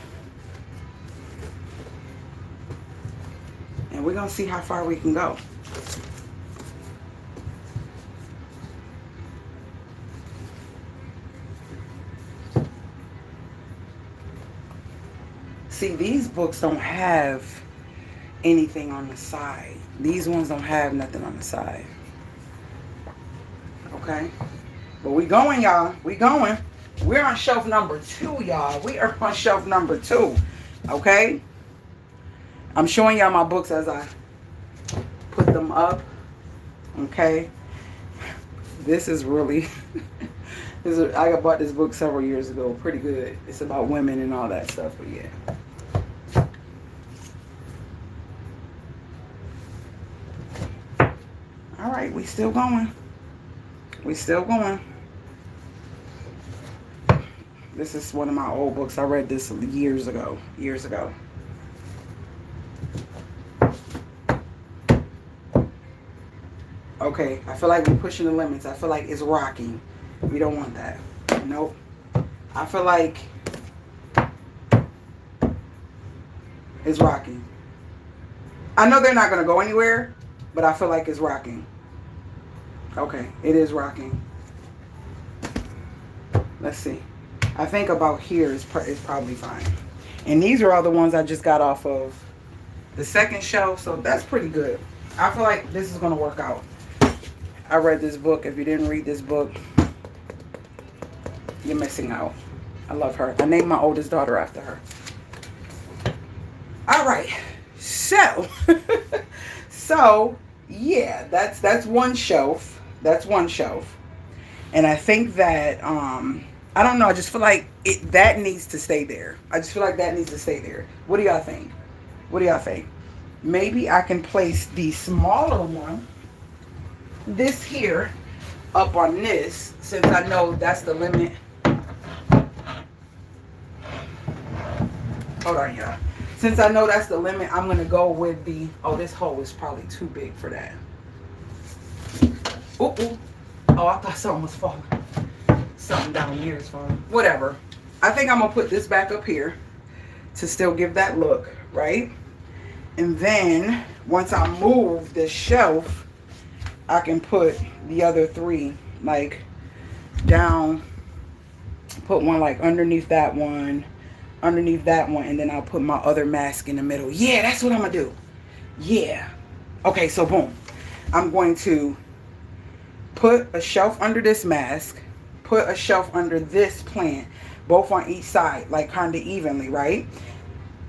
And we're going to see how far we can go. See, these books don't have anything on the side. These ones don't have nothing on the side. Okay? But we going, y'all. We going. We're on shelf number 2, y'all. We are on shelf number 2. Okay? I'm showing y'all my books as I put them up. Okay? This is really... I bought this book several years ago. Pretty good. It's about women and all that stuff. But yeah. All right, we still going. We still going. This is one of my old books. I read this years ago. Years ago. Okay, I feel like we're pushing the limits. I feel like it's rocking. We don't want that. Nope. I feel like it's rocking. I know they're not going to go anywhere, but I feel like it's rocking. Okay, it is rocking. Let's see. I think about here is probably fine. And these are all the ones I just got off of the second shelf, so that's pretty good. I feel like this is going to work out. I read this book. If you didn't read this book, you're missing out. I love her. I named my oldest daughter after her. All right. So, yeah, that's one shelf. That's one shelf. And I think that, I don't know. I just feel like that needs to stay there. I just feel like that needs to stay there. What do y'all think? What do y'all think? Maybe I can place the smaller one, this here, up on this, since I know that's the limit. Hold on, y'all. Since I know that's the limit, I'm going to go with the... Oh, this hole is probably too big for that. Ooh, ooh. Oh, I thought something was falling. Something down here is falling. Whatever. I think I'm going to put this back up here to still give that look, right? And then, once I move this shelf, I can put the other 3, like, down. Put one, like, underneath that one, and then I'll put my other mask in the middle. Yeah, that's what I'm going to do. Yeah. Okay, so boom. I'm going to put a shelf under this mask, put a shelf under this plant, both on each side, like kind of evenly, right?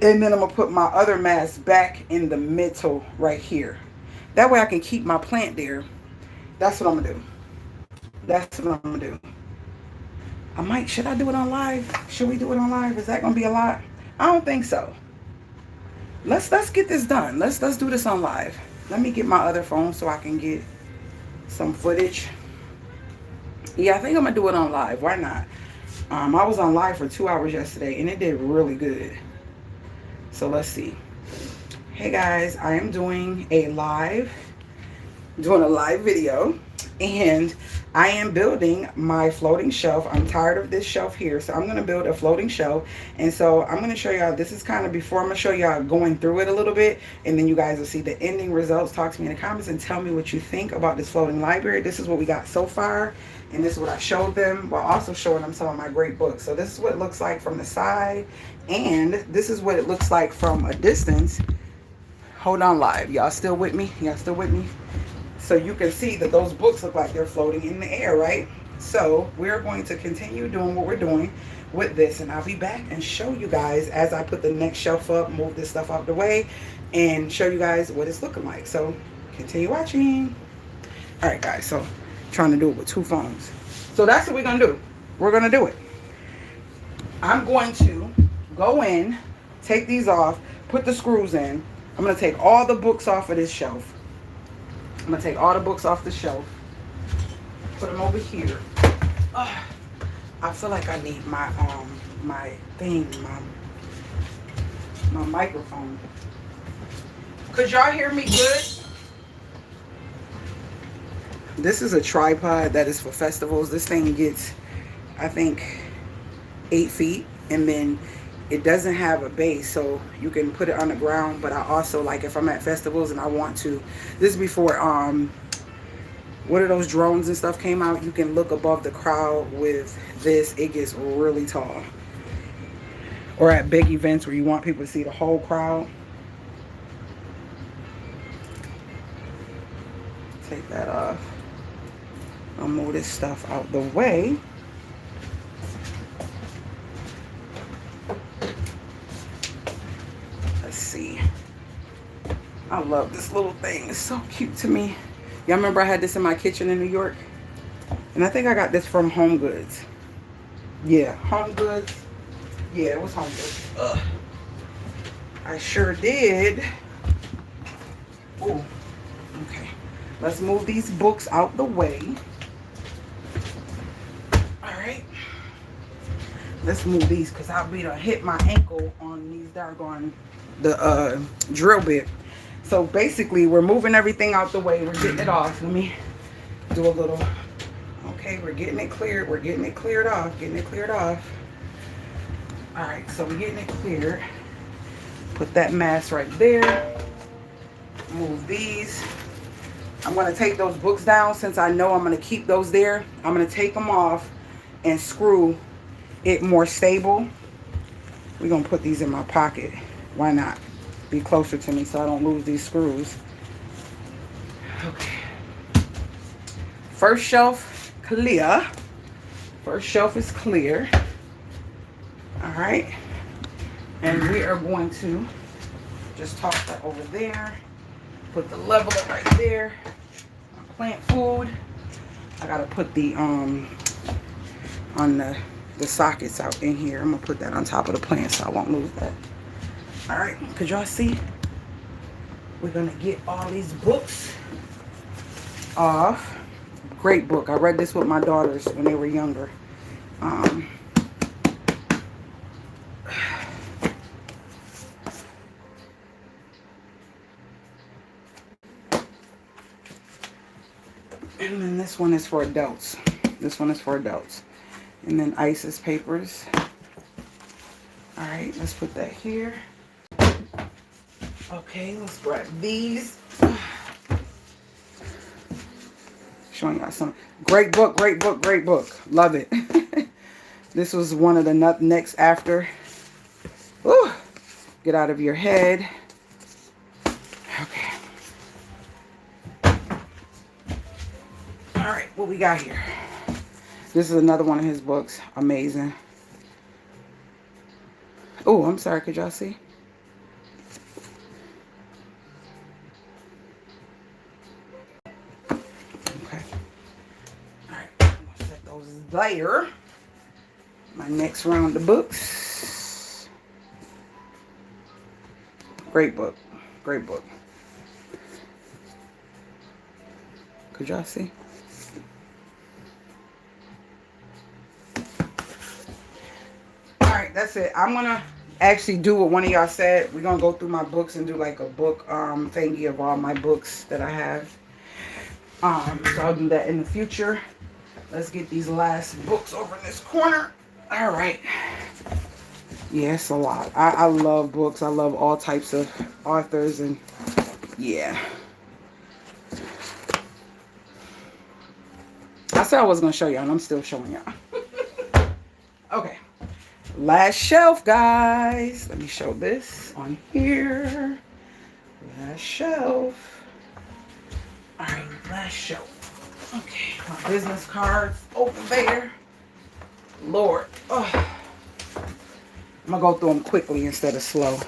And then I'm going to put my other mask back in the middle right here. That way I can keep my plant there. That's what I'm gonna do. That's what I'm gonna do. Should I do it on live? Should we do it on live? Is that gonna be a lot? I don't think so. Let's get this done. Let's do this on live. Let me get my other phone so I can get some footage. Yeah, I think I'm gonna do it on live. Why not? I was on live for 2 hours yesterday and it did really good. So let's see. Hey guys, I am doing a live video, and I am building my floating shelf. I'm tired of this shelf here, so I'm going to build a floating shelf. And so I'm going to show y'all, this is kind of before, I'm going to show y'all going through it a little bit, and then you guys will see the ending results. Talk to me in the comments and tell me what you think about this floating library. This is what we got so far, and this is what I showed them, while also showing them some of my great books. So this is what it looks like from the side, and this is what it looks like from a distance. Hold on live. Y'all still with me? Y'all still with me? So you can see that those books look like they're floating in the air, right? So we're going to continue doing what we're doing with this, and I'll be back and show you guys as I put the next shelf up, move this stuff out the way, and show you guys what it's looking like. So continue watching. All right, guys. So trying to do it with 2 phones. So that's what we're gonna do. We're gonna do it. I'm going to go in, take these off, put the screws in. I'm gonna take all the books off of this shelf. I'm gonna take all the books off the shelf, put them over here. I feel like I need my my thing, my microphone. Could y'all hear me good? This is a tripod that is for festivals. This thing gets, I think, 8 feet, and then it doesn't have a base, so you can put it on the ground. But I also, like, if I'm at festivals and I want to, this is before what are those drones and stuff came out, you can look above the crowd with this. It gets really tall. Or at big events where you want people to see the whole crowd. Take that off. I'll move this stuff out the way. See, I love this little thing. It's so cute to me. Y'all remember I had this in my kitchen in New York, and I think I got this from Home Goods. Yeah, Home Goods. Yeah, it was Home Goods. I sure did. Oh, okay. Let's move these books out the way. All right. Let's move these, because I'll be to hit my ankle on these doggone the drill bit. So basically we're moving everything out the way. We're getting it off. Let me do a little. Okay, we're getting it cleared. We're getting it cleared off. Getting it cleared off. All right, so we're getting it cleared. Put that mask right there. Move these. I'm going to take those books down. Since I know I'm going to keep those there, I'm going to take them off and screw it more stable. We're going to put these in my pocket. Why not? Be closer to me so I don't lose these screws. Okay. First shelf clear. First shelf is clear. All right. And we are going to just toss that over there. Put the leveler right there. My plant food. I gotta put the on the sockets out in here. I'm gonna put that on top of the plant so I won't lose that. All right, could y'all see? We're gonna get all these books off. Great book. I read this with my daughters when they were younger. And then this one is for adults. This one is for adults. And then ISIS papers. All right, let's put that here. Okay, let's grab these. Showing y'all some great book, great book, great book. Love it. This was one of the next after. Ooh, get out of your head. Okay. All right, what we got here? This is another one of his books. Amazing. Oh, I'm sorry. Could y'all see? there. My next round of books. Great book. Great book. Could y'all see? Alright, that's it. I'm gonna actually do what one of y'all said. We're gonna go through my books and do like a book thingy of all my books that I have. So I'll do that in the future. Let's get these last books over in this corner. Alright. Yeah, it's a lot. I love books. I love all types of authors, and yeah. I said I was going to show y'all, and I'm still showing y'all. Okay. Last shelf, guys. Let me show this on here. Last shelf. Alright, last shelf. Okay, my business cards over there. Lord. Oh. I'm going to go through them quickly instead of slow.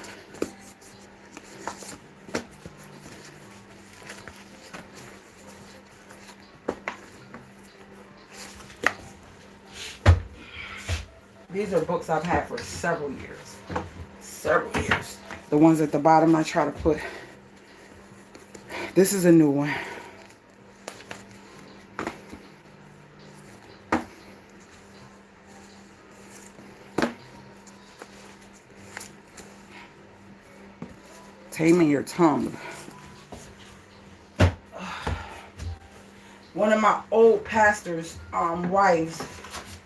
These are books I've had for several years. Several years. The ones at the bottom I try to put. This is a new one. Taming Your Tongue. One of my old pastor's wives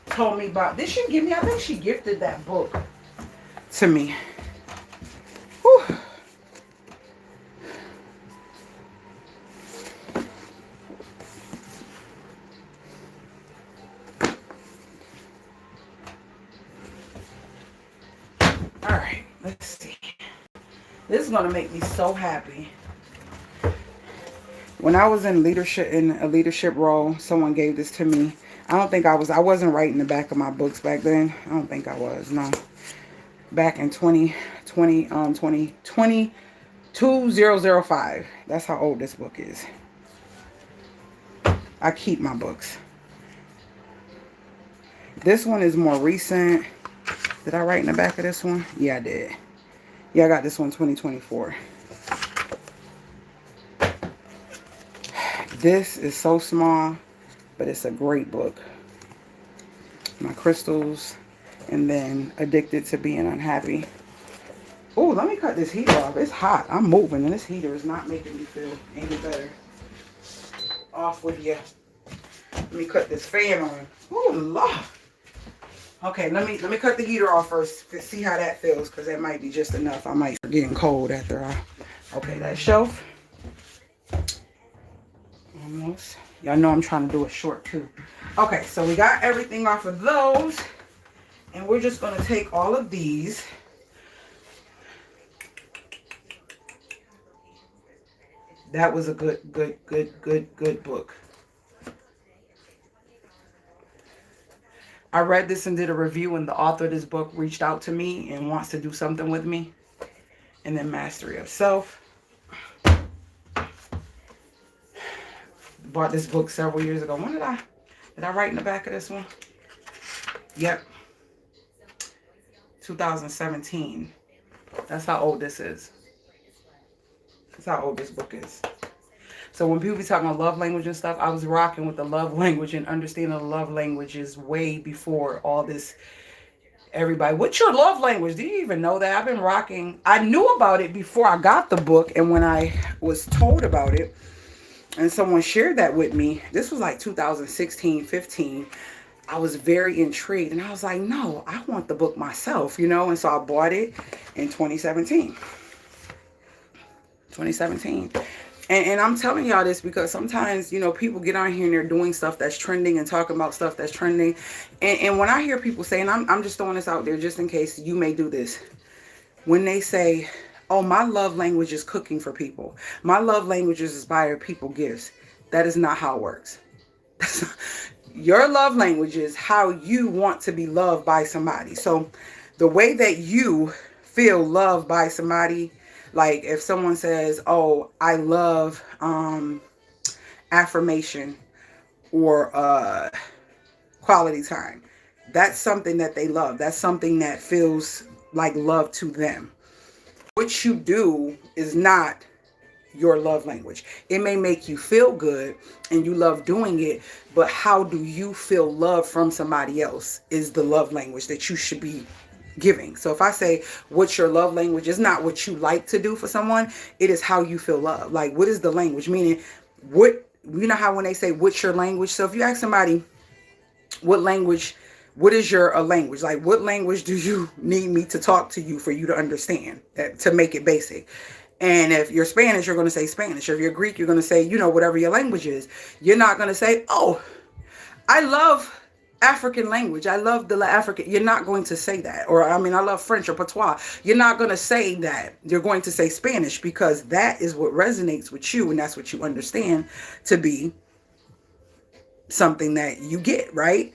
told me about this. She give me, I think she gifted that book to me. Whew. All right, let's see. This is gonna make me so happy. When I was in a leadership role, someone gave this to me. I wasn't writing the back of my books back then. I don't think I was, no. Back in 2005. That's how old this book is. I keep my books. This one is more recent. Did I write in the back of this one? Yeah, I did. Yeah, I got this one 2024. This is so small, but it's a great book. My crystals, and then Addicted to Being Unhappy. Oh, let me cut this heater off. It's hot. I'm moving, and this heater is not making me feel any better. Off with you. Let me cut this fan on. Oh, Lord. Okay, let me cut the heater off first. See how that feels, because that might be just enough. I might start getting cold after I... Okay, that shelf. Almost. Y'all know I'm trying to do it short too. Okay, so we got everything off of those. And we're just going to take all of these. That was a good book. I read this and did a review, and the author of this book reached out to me and wants to do something with me. And then Mastery of Self. Bought this book several years ago. When did I write in the back of this one? Yep. 2017. That's how old this is. That's how old this book is. So when people be talking about love language and stuff, I was rocking with the love language and understanding the love languages way before all this. Everybody, what's your love language? Do you even know that? I've been rocking. I knew about it before I got the book, and when I was told about it, and someone shared that with me, this was like 2016, 15. I was very intrigued, and I was like, no, I want the book myself, you know? And so I bought it in 2017. 2017. And I'm telling y'all this because sometimes, you know, people get on here and they're doing stuff that's trending and talking about stuff that's trending. And when I hear people saying, I'm just throwing this out there just in case you may do this. When they say, oh, my love language is cooking for people. My love language is buying people gifts. That is not how it works. Your love language is how you want to be loved by somebody. So the way that you feel loved by somebody, like if someone says, oh, I love affirmation or quality time. That's something that they love. That's something that feels like love to them. What you do is not your love language. It may make you feel good and you love doing it, but how do you feel love from somebody else is the love language that you should be giving. So if I say what's your love language, is not what you like to do for someone, it is how you feel love. Like, what is the language? Meaning, what, you know how when they say what's your language? So if you ask somebody what language, what is your language? Like, what language do you need me to talk to you for you to understand, to make it basic? And if you're Spanish, you're going to say Spanish. If you're Greek, you're going to say, you know, whatever your language is. You're not going to say, oh, I love African language. I love the African. You're not going to say that. Or, I mean, I love French or patois. You're not going to say that. You're going to say Spanish, because that is what resonates with you. And that's what you understand to be something that you get, right?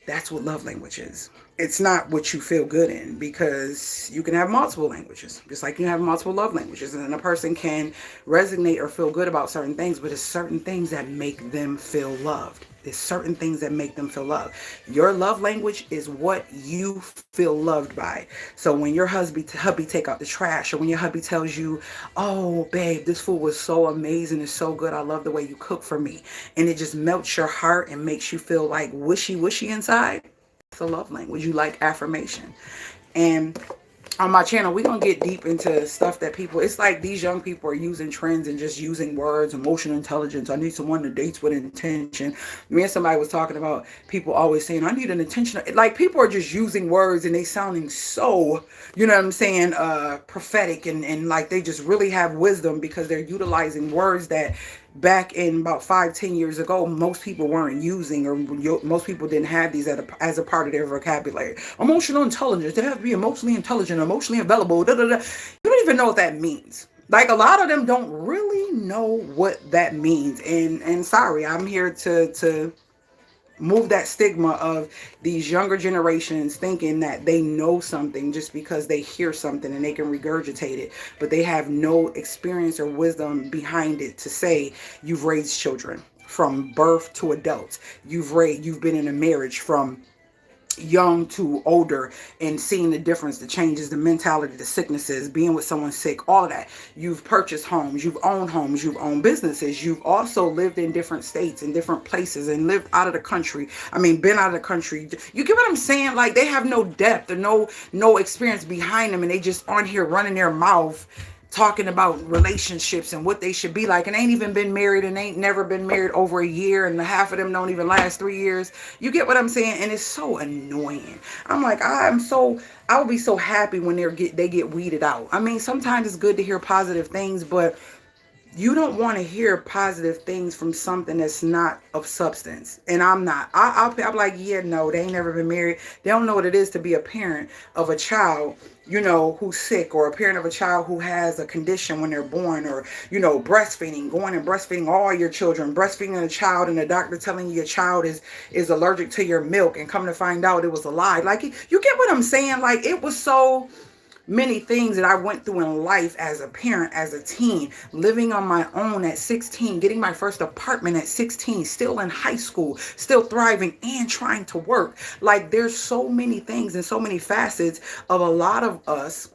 That's what love language is. It's not what you feel good in, because you can have multiple languages, just like you have multiple love languages, and then a person can resonate or feel good about certain things, but it's certain things that make them feel loved. There's certain things that make them feel loved. Your love language is what you feel loved by. So when your hubby take out the trash, or when your hubby tells you, oh, babe, this food was so amazing, it's so good, I love the way you cook for me, and it just melts your heart and makes you feel like wishy-washy inside, it's a love language. You like affirmation. And on my channel, we're going to get deep into stuff that people, it's like these young people are using trends and just using words, emotional intelligence. I need someone that dates with intention. Me and somebody was talking about people always saying, I need an intentional, like people are just using words and they sounding so, you know what I'm saying, prophetic, and like they just really have wisdom, because they're utilizing words that back in about 5-10 years ago, most people weren't using, or most people didn't have these as a part of their vocabulary. Emotional intelligence, they have to be emotionally intelligent, emotionally available, da, da, da. You don't even know what that means. Like, a lot of them don't really know what that means. And sorry, I'm here to move that stigma of these younger generations thinking that they know something just because they hear something and they can regurgitate it, but they have no experience or wisdom behind it to say you've raised children from birth to adults. You've been in a marriage from young to older, and seeing the difference, the changes, the mentality, the sicknesses, being with someone sick, all of that. You've purchased homes, you've owned businesses. You've also lived in different states and different places, and lived out of the country. I mean, been out of the country. You get what I'm saying? Like, they have no depth or no experience behind them, and they just aren't here running their mouth talking about relationships and what they should be like, and ain't even been married, and ain't never been married over a year, and half of them don't even last 3 years. You get what I'm saying? And it's so annoying. I'm like, I would be so happy when they get weeded out. I mean, sometimes it's good to hear positive things, but you don't want to hear positive things from something that's not of substance. And I'm not. I'm like, yeah, no, they ain't never been married. They don't know what it is to be a parent of a child, you know, who's sick, or a parent of a child who has a condition when they're born, or, you know, breastfeeding, going and breastfeeding all your children, breastfeeding a child, and the doctor telling you your child is allergic to your milk, and come to find out it was a lie. Like, you get what I'm saying? Like, it was so many things that I went through in life as a parent, as a teen, living on my own at 16, getting my first apartment at 16, still in high school, still thriving and trying to work. Like, there's so many things and so many facets of a lot of us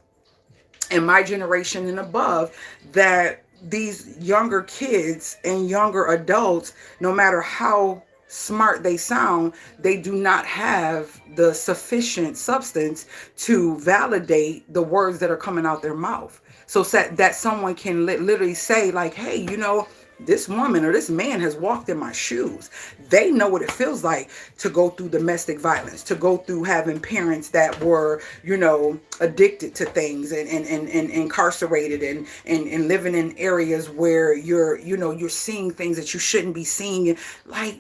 in my generation and above that these younger kids and younger adults, no matter how smart they sound, they do not have the sufficient substance to validate the words that are coming out their mouth, so that someone can literally say, like, hey, you know, this woman or this man has walked in my shoes. They know what it feels like to go through domestic violence, to go through having parents that were, you know, addicted to things, and incarcerated, and living in areas where you're seeing things that you shouldn't be seeing. Like,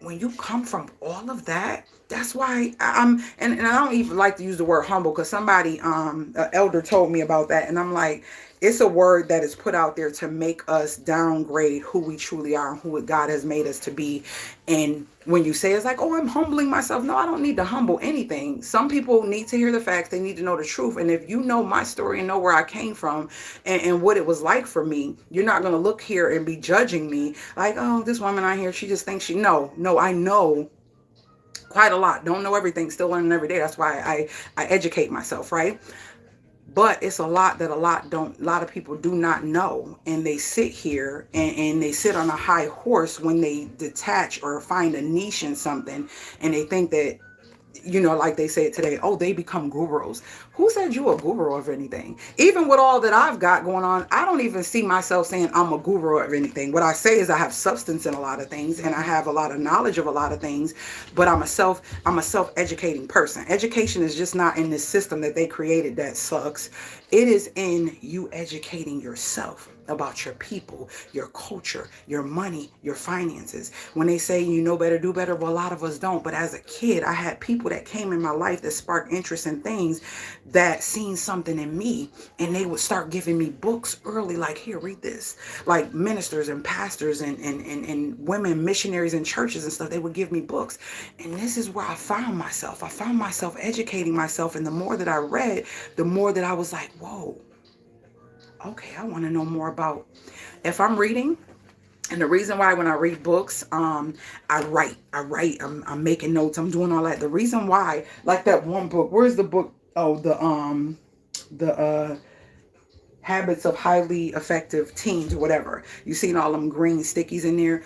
when you come from all of that, that's why and I don't even like to use the word humble, because somebody, an elder told me about that, and I'm like, it's a word that is put out there to make us downgrade who we truly are and who God has made us to be. And when you say it's like, oh, I'm humbling myself. No, I don't need to humble anything. Some people need to hear the facts. They need to know the truth. And if you know my story and know where I came from, and what it was like for me, you're not going to look here and be judging me like, oh, this woman out here, she just thinks no, I know quite a lot. Don't know everything, still learning every day. That's why I educate myself, right? But it's a lot that a lot of people do not know, and they sit here and they sit on a high horse when they detach or find a niche in something, and they think that, you know, like they said today, oh, they become gurus. Who said you a guru of anything? Even with all that I've got going on, I don't even see myself saying I'm a guru of anything. What I say is I have substance in a lot of things, and I have a lot of knowledge of a lot of things, but I'm a self-educating person. Education is just not in this system that they created that sucks. It is in you educating yourself about your people, your culture, your money, your finances. When they say you know better, do better, well, a lot of us don't. But as a kid, I had people that came in my life that sparked interest in things, that seen something in me, and they would start giving me books early, like, here, read this. Like ministers and pastors and women missionaries in churches and stuff, they would give me books. And this is where I found myself. I found myself educating myself, and the more that I read, the more that I was like, whoa, okay, I want to know more about. If I'm reading, and the reason why when I read books, I write, I'm making notes, I'm doing all that. The reason why, like that one book, where's the book? Oh, the Habits of Highly Effective Teens or whatever. You seen all them green stickies in there?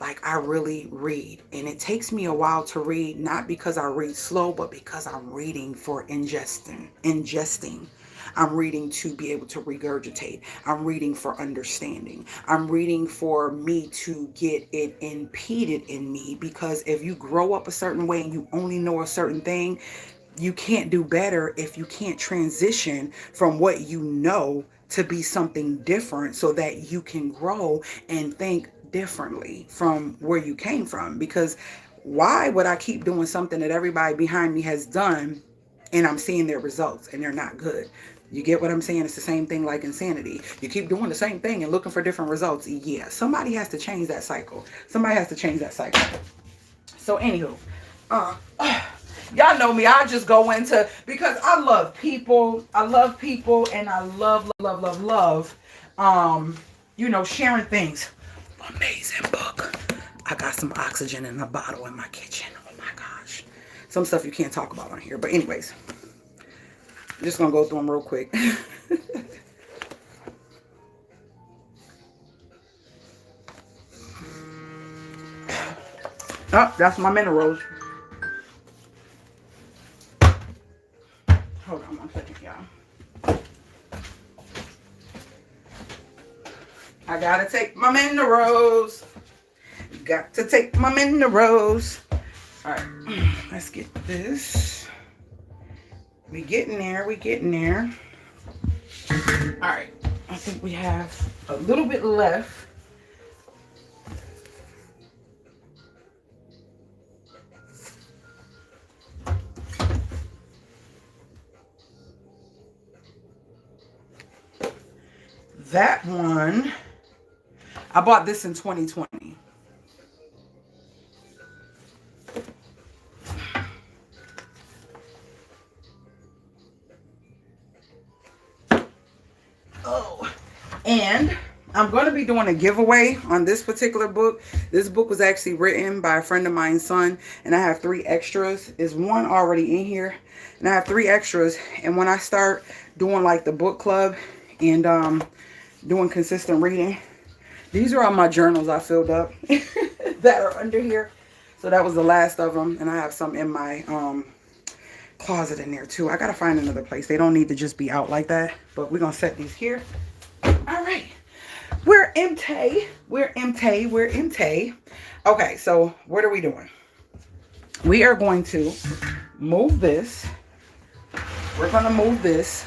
Like, I really read, and it takes me a while to read, not because I read slow, but because I'm reading for ingesting. I'm reading to be able to regurgitate. I'm reading for understanding. I'm reading for me to get it impeded in me, because if you grow up a certain way and you only know a certain thing, you can't do better if you can't transition from what you know to be something different, so that you can grow and think differently from where you came from. Because why would I keep doing something that everybody behind me has done and I'm seeing their results and they're not good? You get what I'm saying? It's the same thing like insanity. You keep doing the same thing and looking for different results. Yeah, somebody has to change that cycle. Somebody has to change that cycle. So anywho, y'all know me. I just go into, because I love people. I love people, and I love, you know, sharing things. Amazing book. I got some oxygen in a bottle in my kitchen. Oh my gosh. Some stuff you can't talk about on here. But anyways, I'm just going to go through them real quick. Oh, that's my minerals. Hold on 1 second, y'all. I gotta take my minerals. Got to take my minerals. All right, let's get this. We getting there. We getting there. All right, I think we have a little bit left. That one, I bought this in 2020. Oh, and I'm going to be doing a giveaway on this particular book. This book was actually written by a friend of mine's son, and I have 3 extras. There's one already in here, and I have 3 extras. And when I start doing like the book club and doing consistent reading, these are all my journals I filled up that are under here. So that was the last of them, and I have some in my closet in there too. I gotta find another place. They don't need to just be out like that, but we're gonna set these here. All right, we're empty. We're empty. We're empty. Okay, so what are we doing? We are going to move this. We're gonna move this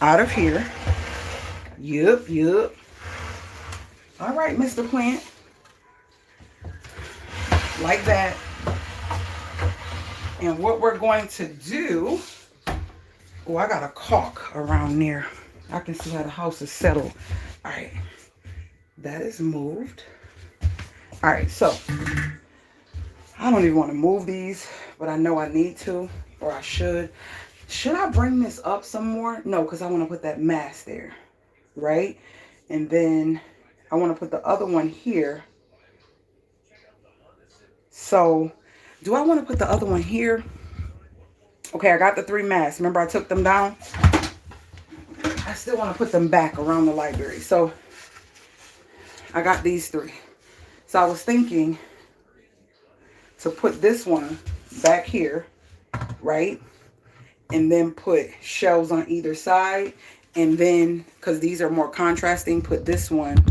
out of here. Yup. All right, Mr. Plant. Like that. And what we're going to do, oh, I got a caulk around there. I can see how the house is settled. All right, that is moved. All right, so I don't even want to move these, but I know I need to, or I should. Should I bring this up some more? No, because I want to put that mask there, right? And then I want to put the other one here. So Do I want to put the other one here? Okay, I got the 3 masks. Remember I took them down? I still want to put them back around the library. So I got these 3. So I was thinking to put this one back here, right? And then put shelves on either side. And then, because these are more contrasting, put this one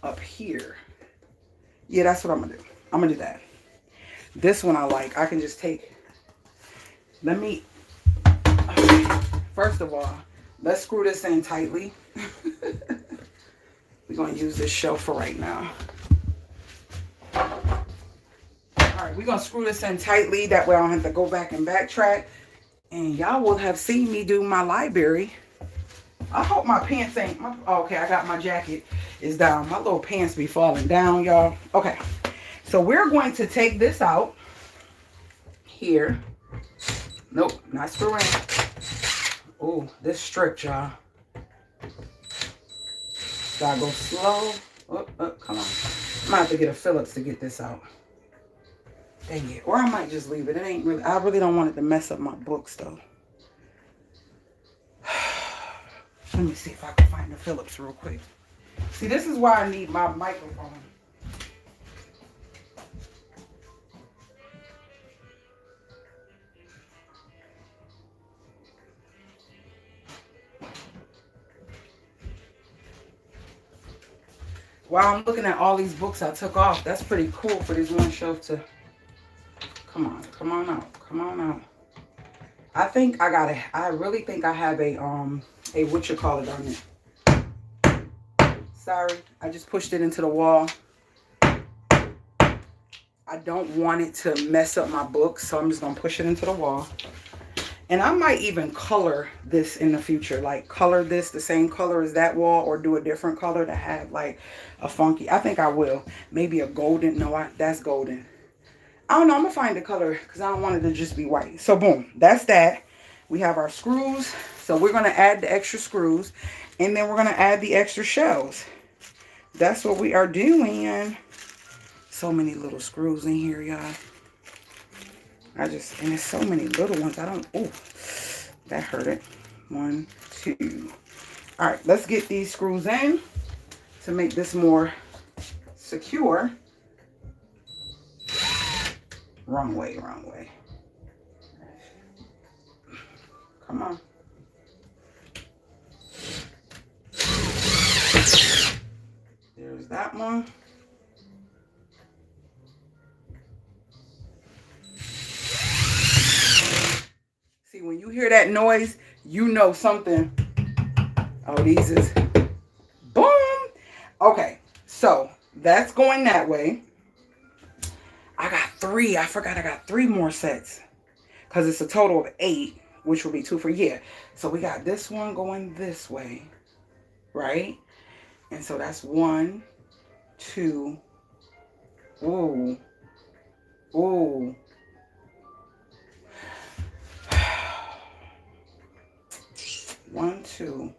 up here. Yeah, that's what I'm going to do. I'm going to do that. This one I like. I can just take... Let me... Okay. First of all, let's screw this in tightly. We're going to use this shelf for right now. Alright, we're going to screw this in tightly. That way I don't have to go back and backtrack. And y'all will have seen me do my library. I hope my pants ain't... okay, I got my jacket is down. My little pants be falling down, y'all. Okay, so we're going to take this out. Here. Nope, not screwing. Oh, this stripped, y'all. Gotta go slow. Oh, come on. I might have to get a Phillips to get this out. Dang it. Or I might just leave it. It ain't really... I really don't want it to mess up my books, though. Let me see if I can find the Phillips real quick. See, this is why I need my microphone. While I'm looking at all these books I took off, that's pretty cool for this one shelf to... Come on out. Come on out. I think I got it. I really think I have a what you call it on it. Sorry, I just pushed it into the wall. I don't want it to mess up my books, so I'm just gonna push it into the wall. And I might even color this in the future, like color this the same color as that wall, or do a different color to have like a funky. I think I will. Maybe a golden. No, that's golden. I don't know. I'm going to find the color because I don't want it to just be white. So, boom. That's that. We have our screws. So, we're going to add the extra screws. And then we're going to add the extra shells. That's what we are doing. So many little screws in here, y'all. And there's so many little ones. Oh, that hurt it. 1, 2. All right. Let's get these screws in to make this more secure. Wrong way. Come on. There's that one. See, when you hear that noise, you know something. Oh, these is... Boom! Okay, so that's going that way. I got 3. I forgot I got 3 more sets. Because it's a total of 8. Which will be 2 for... Yeah. So we got this one going this way. Right? And so that's 1, 2. Ooh. Ooh. One, 2.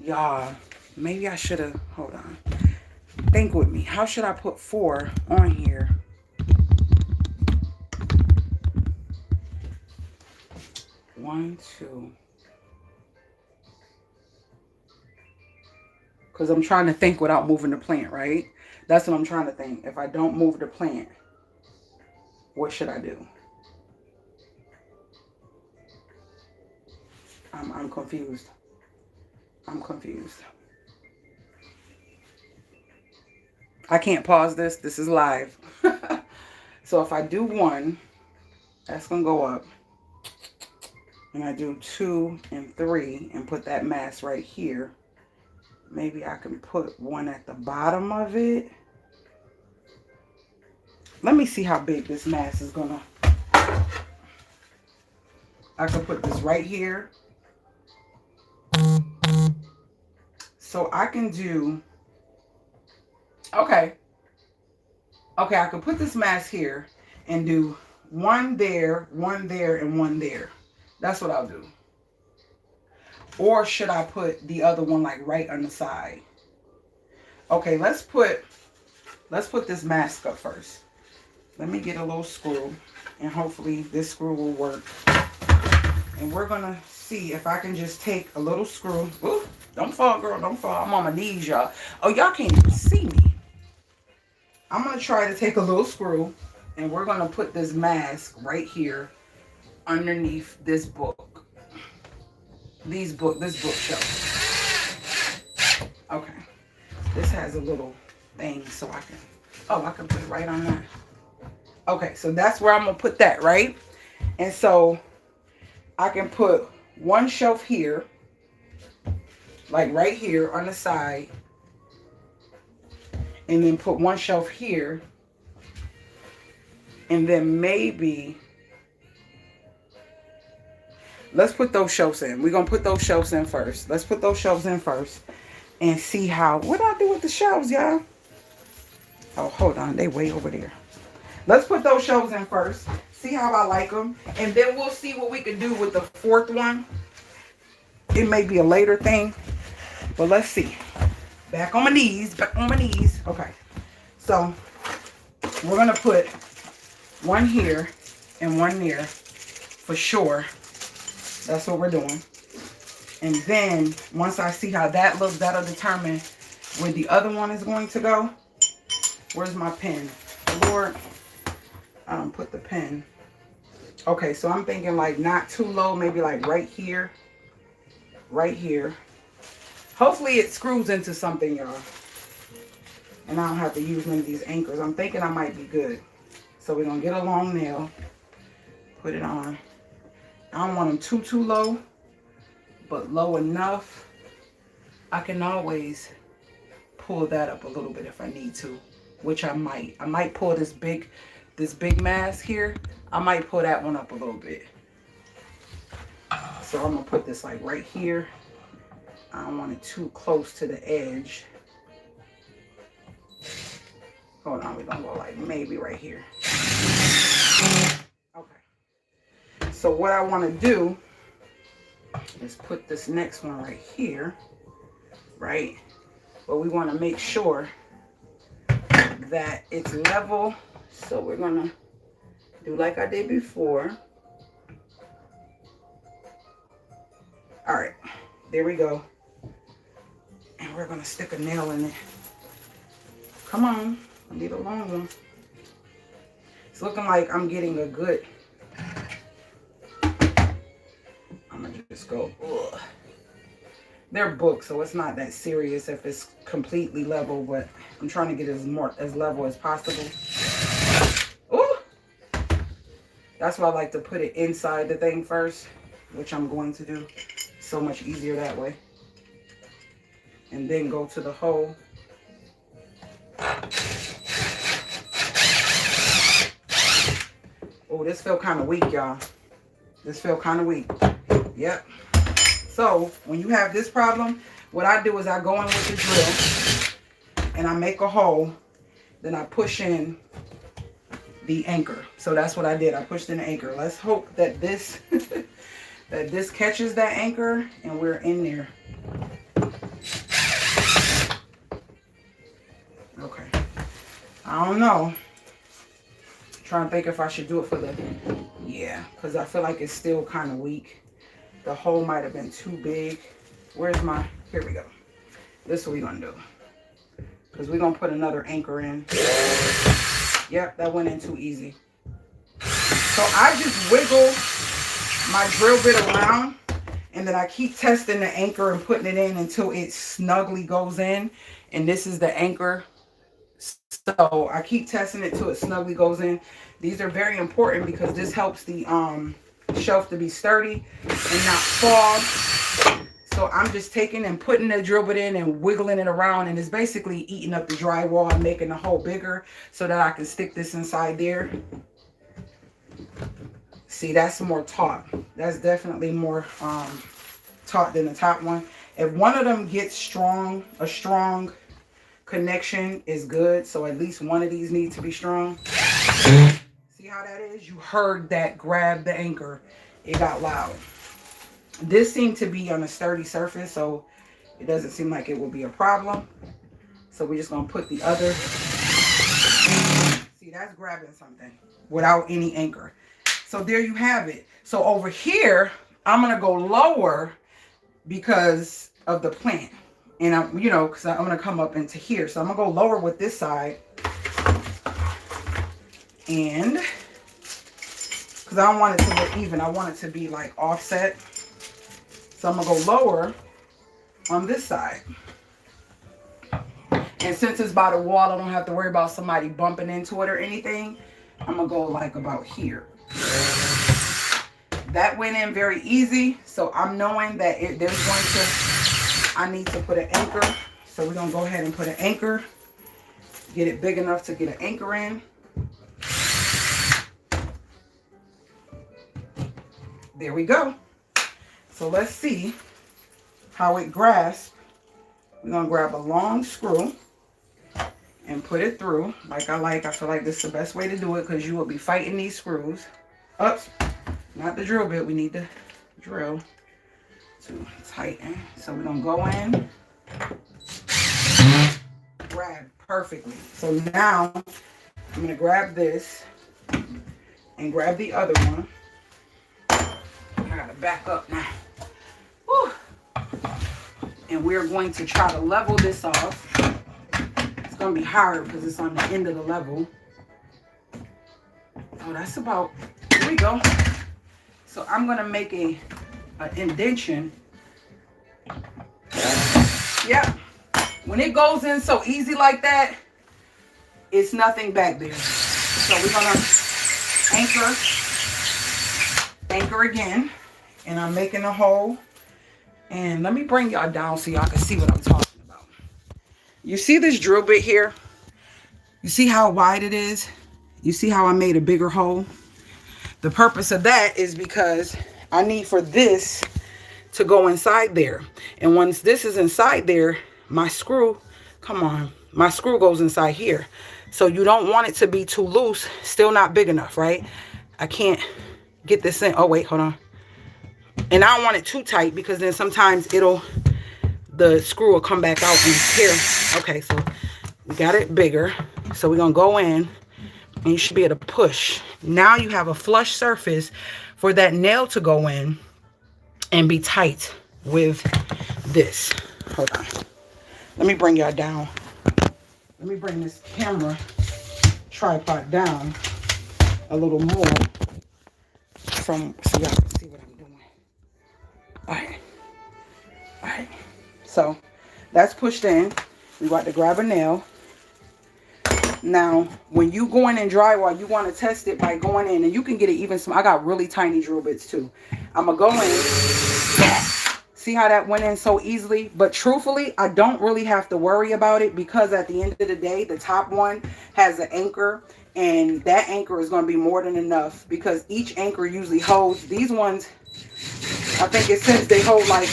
Y'all, maybe I should have... Hold on. Think with me. How should I put 4 on here? One, 2. Because I'm trying to think without moving the plant, right? That's what I'm trying to think. If I don't move the plant, what should I do? I'm confused. I'm confused. I can't pause this. This is live. So if I do 1, that's going to go up. And I do 2 and 3 and put that mask right here. Maybe I can put 1 at the bottom of it. Let me see how big this mask is going to... I can put this right here. So I can do... Okay, I can put this mask here and do 1 there, 1 there, and 1 there. That's what I'll do. Or should I put the other one like right on the side? Okay, let's put let's put this mask up first. Let me get a little screw, and hopefully this screw will work. And we're gonna see if I can just take a little screw. Ooh, don't fall, girl, don't fall. I'm on my knees, y'all. Oh, y'all can't even see me. I'm gonna try to take a little screw, and we're gonna put this mask right here underneath this book. This bookshelf. Okay. This has a little thing so I can put it right on that. Okay, so that's where I'm gonna put that, right? And so I can put one shelf here, like right here on the side, and then put one shelf here, and then maybe let's put those shelves in. We're gonna put those shelves in first. Let's put those shelves in first and see how, what do I do with the shelves, y'all? Oh, hold on, they way over there. Let's put those shelves in first, see how I like them, and then we'll see what we can do with the fourth one. It may be a later thing, but let's see. Back on my knees, back on my knees. Okay, so we're gonna put one here and one there for sure. That's what we're doing. And then once I see how that looks, that'll determine where the other one is going to go. Where's my pen? Lord, put the pen. Okay, so I'm thinking like not too low, maybe like right here. Right here. Hopefully it screws into something, y'all. And I don't have to use one of these anchors. I'm thinking I might be good. So we're going to get a long nail. Put it on. I don't want them too low, but low enough. I can always pull that up a little bit if I need to, which I might. I might pull this big mask here. I might pull that one up a little bit. So I'm going to put this like right here. I don't want it too close to the edge. Hold on, we're going to go like maybe right here. Okay. So what I want to do is put this next one right here, right? But we want to make sure that it's level. So we're going to do like I did before. All right, there we go. And we're going to stick a nail in it. Come on, I need a long one. It's looking like I'm getting a good. I'm going to just go. Ugh. They're books, so it's not that serious if it's completely level, but I'm trying to get as level as possible. Ooh! That's why I like to put it inside the thing first, which I'm going to do. So much easier that way. And then go to the hole. Oh, this felt kind of weak, y'all. This felt kind of weak. Yep. So when you have this problem, what I do is I go in with the drill and I make a hole. Then I push in the anchor. So that's what I did. I pushed in the anchor. Let's hope that this that this catches that anchor and we're in there. Okay. I don't know. Trying to think if I should do it for the, yeah, because I feel like it's still kind of weak. The hole might have been too big. Where's my, here we go. This is what we're going to do. Because we're going to put another anchor in. Yep, that went in too easy. So I just wiggle my drill bit around. And then I keep testing the anchor and putting it in until it snugly goes in. And this is the anchor. So I keep testing it till it snugly goes in. These are very important because this helps the shelf to be sturdy and not fall. So I'm just taking and putting the drill bit in and wiggling it around, and it's basically eating up the drywall and making the hole bigger so that I can stick this inside there. See, that's more taut. That's definitely more taut than the top one. If one of them gets strong, a strong connection is good. So at least one of these needs to be strong. See how that is? You heard that grab the anchor. It got loud. This seemed to be on a sturdy surface, so it doesn't seem like it will be a problem. So we're just going to put the other See, that's grabbing something without any anchor. So there you have it. So over here, I'm going to go lower because of the plant. And I'm, you know, because I'm going to come up into here. So I'm going to go lower with this side. And because I don't want it to look even. I want it to be like offset. So I'm going to go lower on this side. And since it's by the wall, I don't have to worry about somebody bumping into it or anything. I'm going to go like about here. That went in very easy. So I'm knowing that I need to put an anchor. So we're going to go ahead and put an anchor. Get it big enough to get an anchor in. There we go. So let's see how it grasps. We're going to grab a long screw and put it through like I like. I feel like this is the best way to do it because you will be fighting these screws. Oops, not the drill bit. We need the drill to tighten. So we're going to go in, grab perfectly. So now I'm going to grab this and grab the other one. I got to back up now. Whew. And we're going to try to level this off. It's going to be hard because it's on the end of the level. Oh, that's about, here we go. So I'm going to make an indentation. Yep. When it goes in so easy like that, it's nothing back there. So we're going to anchor again. And I'm making a hole. And let me bring y'all down so y'all can see what I'm talking about. You see this drill bit here? You see how wide it is? You see how I made a bigger hole? The purpose of that is because I need for this to go inside there. And once this is inside there, my screw, come on, my screw goes inside here. So you don't want it to be too loose, still not big enough, right? I can't get this in. Oh, wait, hold on. And I don't want it too tight because then sometimes the screw will come back out and tear. Okay, so we got it bigger. So we're going to go in and you should be able to push. Now you have a flush surface for that nail to go in and be tight with this. Hold on. Let me bring y'all down. Let me bring this camera tripod down a little more so y'all can see what I'm doing. All right, so that's pushed in. We got to grab a nail. Now, when you go in and drywall, you want to test it by going in, and you can get it even small. I got really tiny drill bits too. I'm gonna go in. See how that went in so easily? But truthfully, I don't really have to worry about it because at the end of the day, the top one has an anchor, and that anchor is going to be more than enough because each anchor usually holds. These ones, I think it says they hold like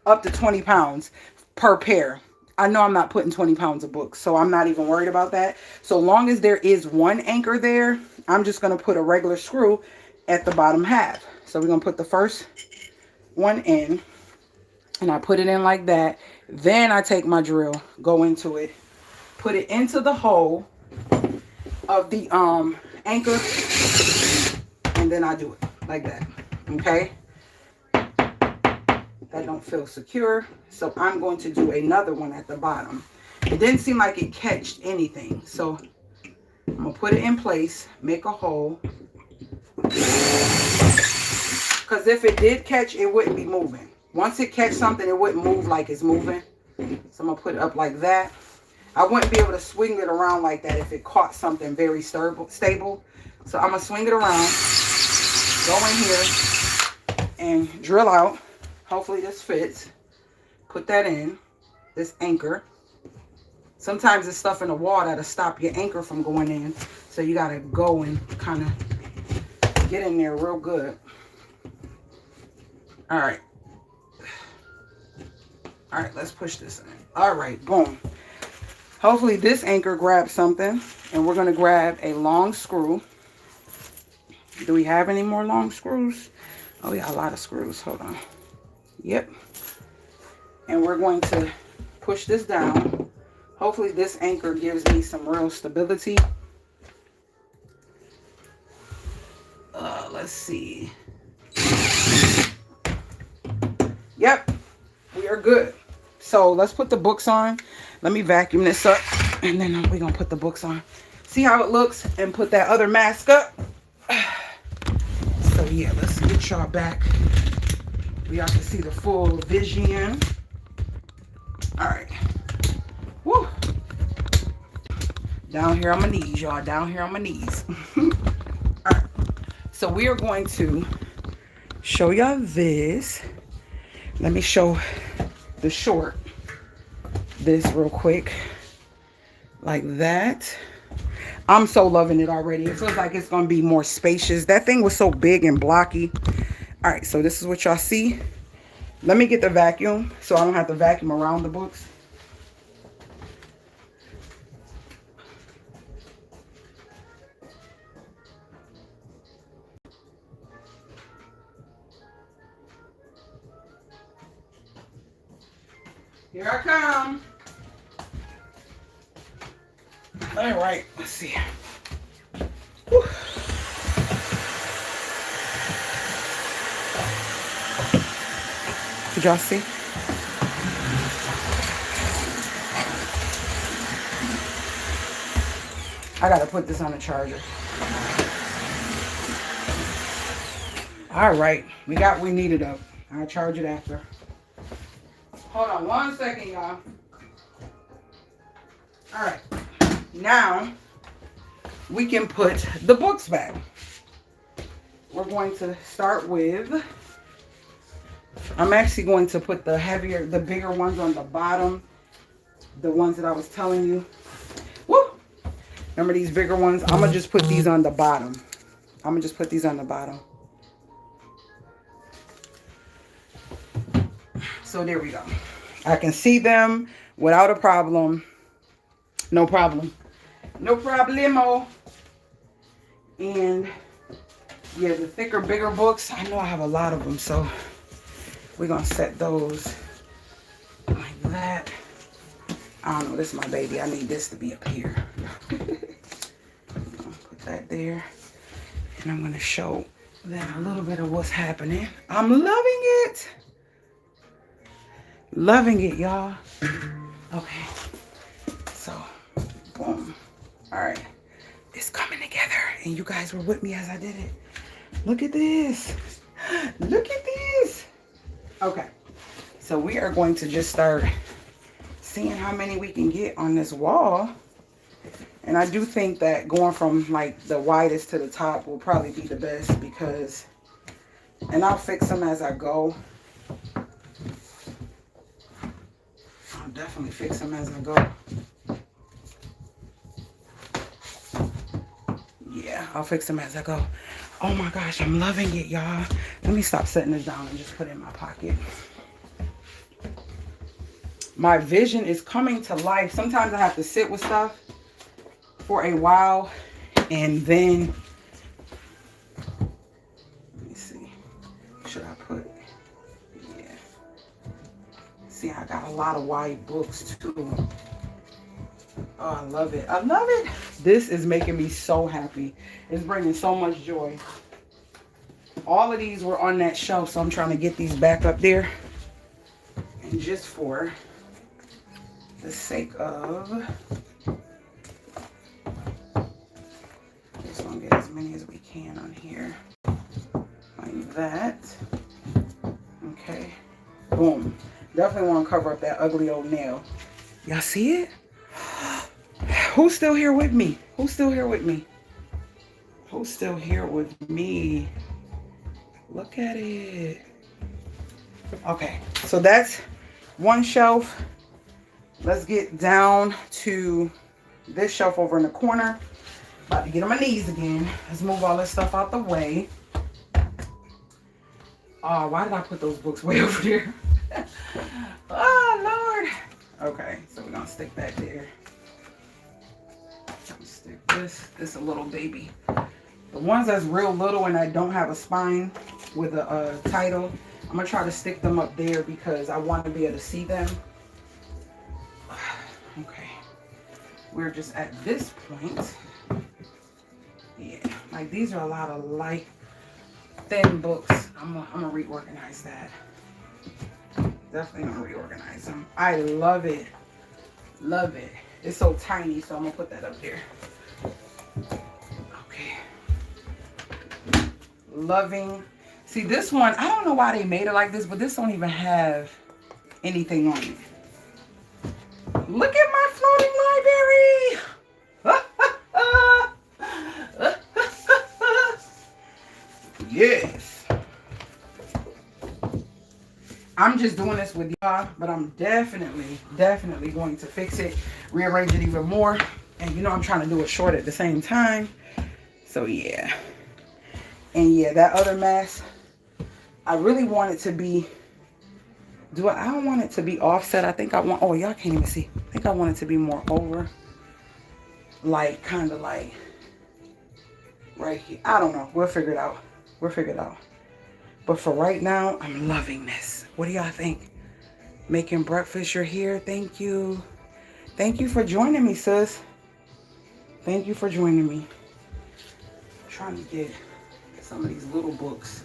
up to 20 pounds per pair. I know I'm not putting 20 pounds of books, so I'm not even worried about that. So long as there is one anchor there, I'm just going to put a regular screw at the bottom half. So we're going to put the first one in, and I put it in like that. Then I take my drill, go into it, put it into the hole of the anchor, and then I do it like that. Okay? That don't feel secure, so I'm going to do another one at the bottom. It didn't seem like it catched anything, so I'm gonna put it in place, make a hole, because if it did catch, it wouldn't be moving. Once it catch something, it wouldn't move like it's moving. So I'm gonna put it up like that. I wouldn't be able to swing it around like that if it caught something very stable. So I'm gonna swing it around, go in here and drill out. Hopefully this fits. Put that in, this anchor. Sometimes there's stuff in the wall that'll stop your anchor from going in. So you gotta go and kind of get in there real good. All right. All right, let's push this in. All right, boom. Hopefully this anchor grabs something, and we're gonna grab a long screw. Do we have any more long screws? Oh yeah, a lot of screws, hold on. Yep. And we're going to push this down. Hopefully this anchor gives me some real stability. let's see. Yep, we are good. So let's put the books on. Let me vacuum this up, and then we're gonna put the books on. See how it looks, and put that other mask up. So yeah, let's get y'all back. We y'all can see the full vision. All right. Woo. Down here on my knees, y'all. Down here on my knees. All right. So we are going to show y'all this. Let me show the short. This real quick. Like that. I'm so loving it already. It feels like it's going to be more spacious. That thing was so big and blocky. All right. So this is what y'all see. Let me get the vacuum so I don't have to vacuum around the books. Here I come. All right, let's see. Whew. Did y'all see? I gotta put this on the charger. All right, we got what we needed up. I'll charge it after. Hold on 1 second, y'all. All right, now we can put the books back. We're going to start with, I'm actually going to put the bigger ones on the bottom. The ones that I was telling you. Woo! Remember these bigger ones? I'm going to just put these on the bottom. I'm going to just put these on the bottom. So there we go. I can see them without a problem. No problem. No problemo. And yeah, the thicker, bigger books, I know I have a lot of them, so we're going to set those like that. I don't know, this is my baby. I need this to be up here. Put that there. And I'm going to show them a little bit of what's happening. I'm loving it. Loving it, y'all. Okay. So, boom. All right. It's coming together. And you guys were with me as I did it. Look at this. Look at this. Okay. So we are going to just start seeing how many we can get on this wall. And I do think that going from like the widest to the top will probably be the best because, and I'll fix them as I go. I'll definitely fix them as I go. Yeah, I'll fix them as I go. Oh my gosh, I'm loving it, y'all. Let me stop setting this down and just put it in my pocket. My vision is coming to life. Sometimes I have to sit with stuff for a while and then, let me see, should I put, yeah. See, I got a lot of wide books too. Oh, I love it. I love it. This is making me so happy. It's bringing so much joy. All of these were on that shelf, so I'm trying to get these back up there. And just for the sake of, just want to get as many as we can on here. Like that. Okay. Boom. Definitely want to cover up that ugly old nail. Y'all see it? Who's still here with me? Who's still here with me? Who's still here with me? Look at it. Okay, so that's one shelf. Let's get down to this shelf over in the corner. About to get on my knees again. Let's move all this stuff out the way. Oh, why did I put those books way over there? Oh, Lord. Okay, so we're going to stick that there. Stick this a little baby. The ones that's real little and I don't have a spine with a title, I'm gonna try to stick them up there because I want to be able to see them. Okay, we're just at this point. Yeah, like these are a lot of light thin books. I'm gonna reorganize that. Definitely gonna reorganize them. I love it. Love it. It's so tiny, so I'm gonna put that up there. Okay. Loving. See, this one, I don't know why they made it like this, but this don't even have anything on it. Look at my floating library. Yes. I'm just doing this with y'all, but I'm definitely going to fix it, rearrange it even more. And you know, I'm trying to do it short at the same time. So yeah. And yeah, that other mask, I really want it to be, I don't want it to be offset. I think I want, oh, y'all can't even see. I think I want it to be more over. Like, kind of like right here. I don't know. We'll figure it out. We'll figure it out. But for right now, I'm loving this. What do y'all think? Making breakfast, you're here. Thank you. Thank you for joining me, sis. Thank you for joining me. I'm trying to get some of these little books,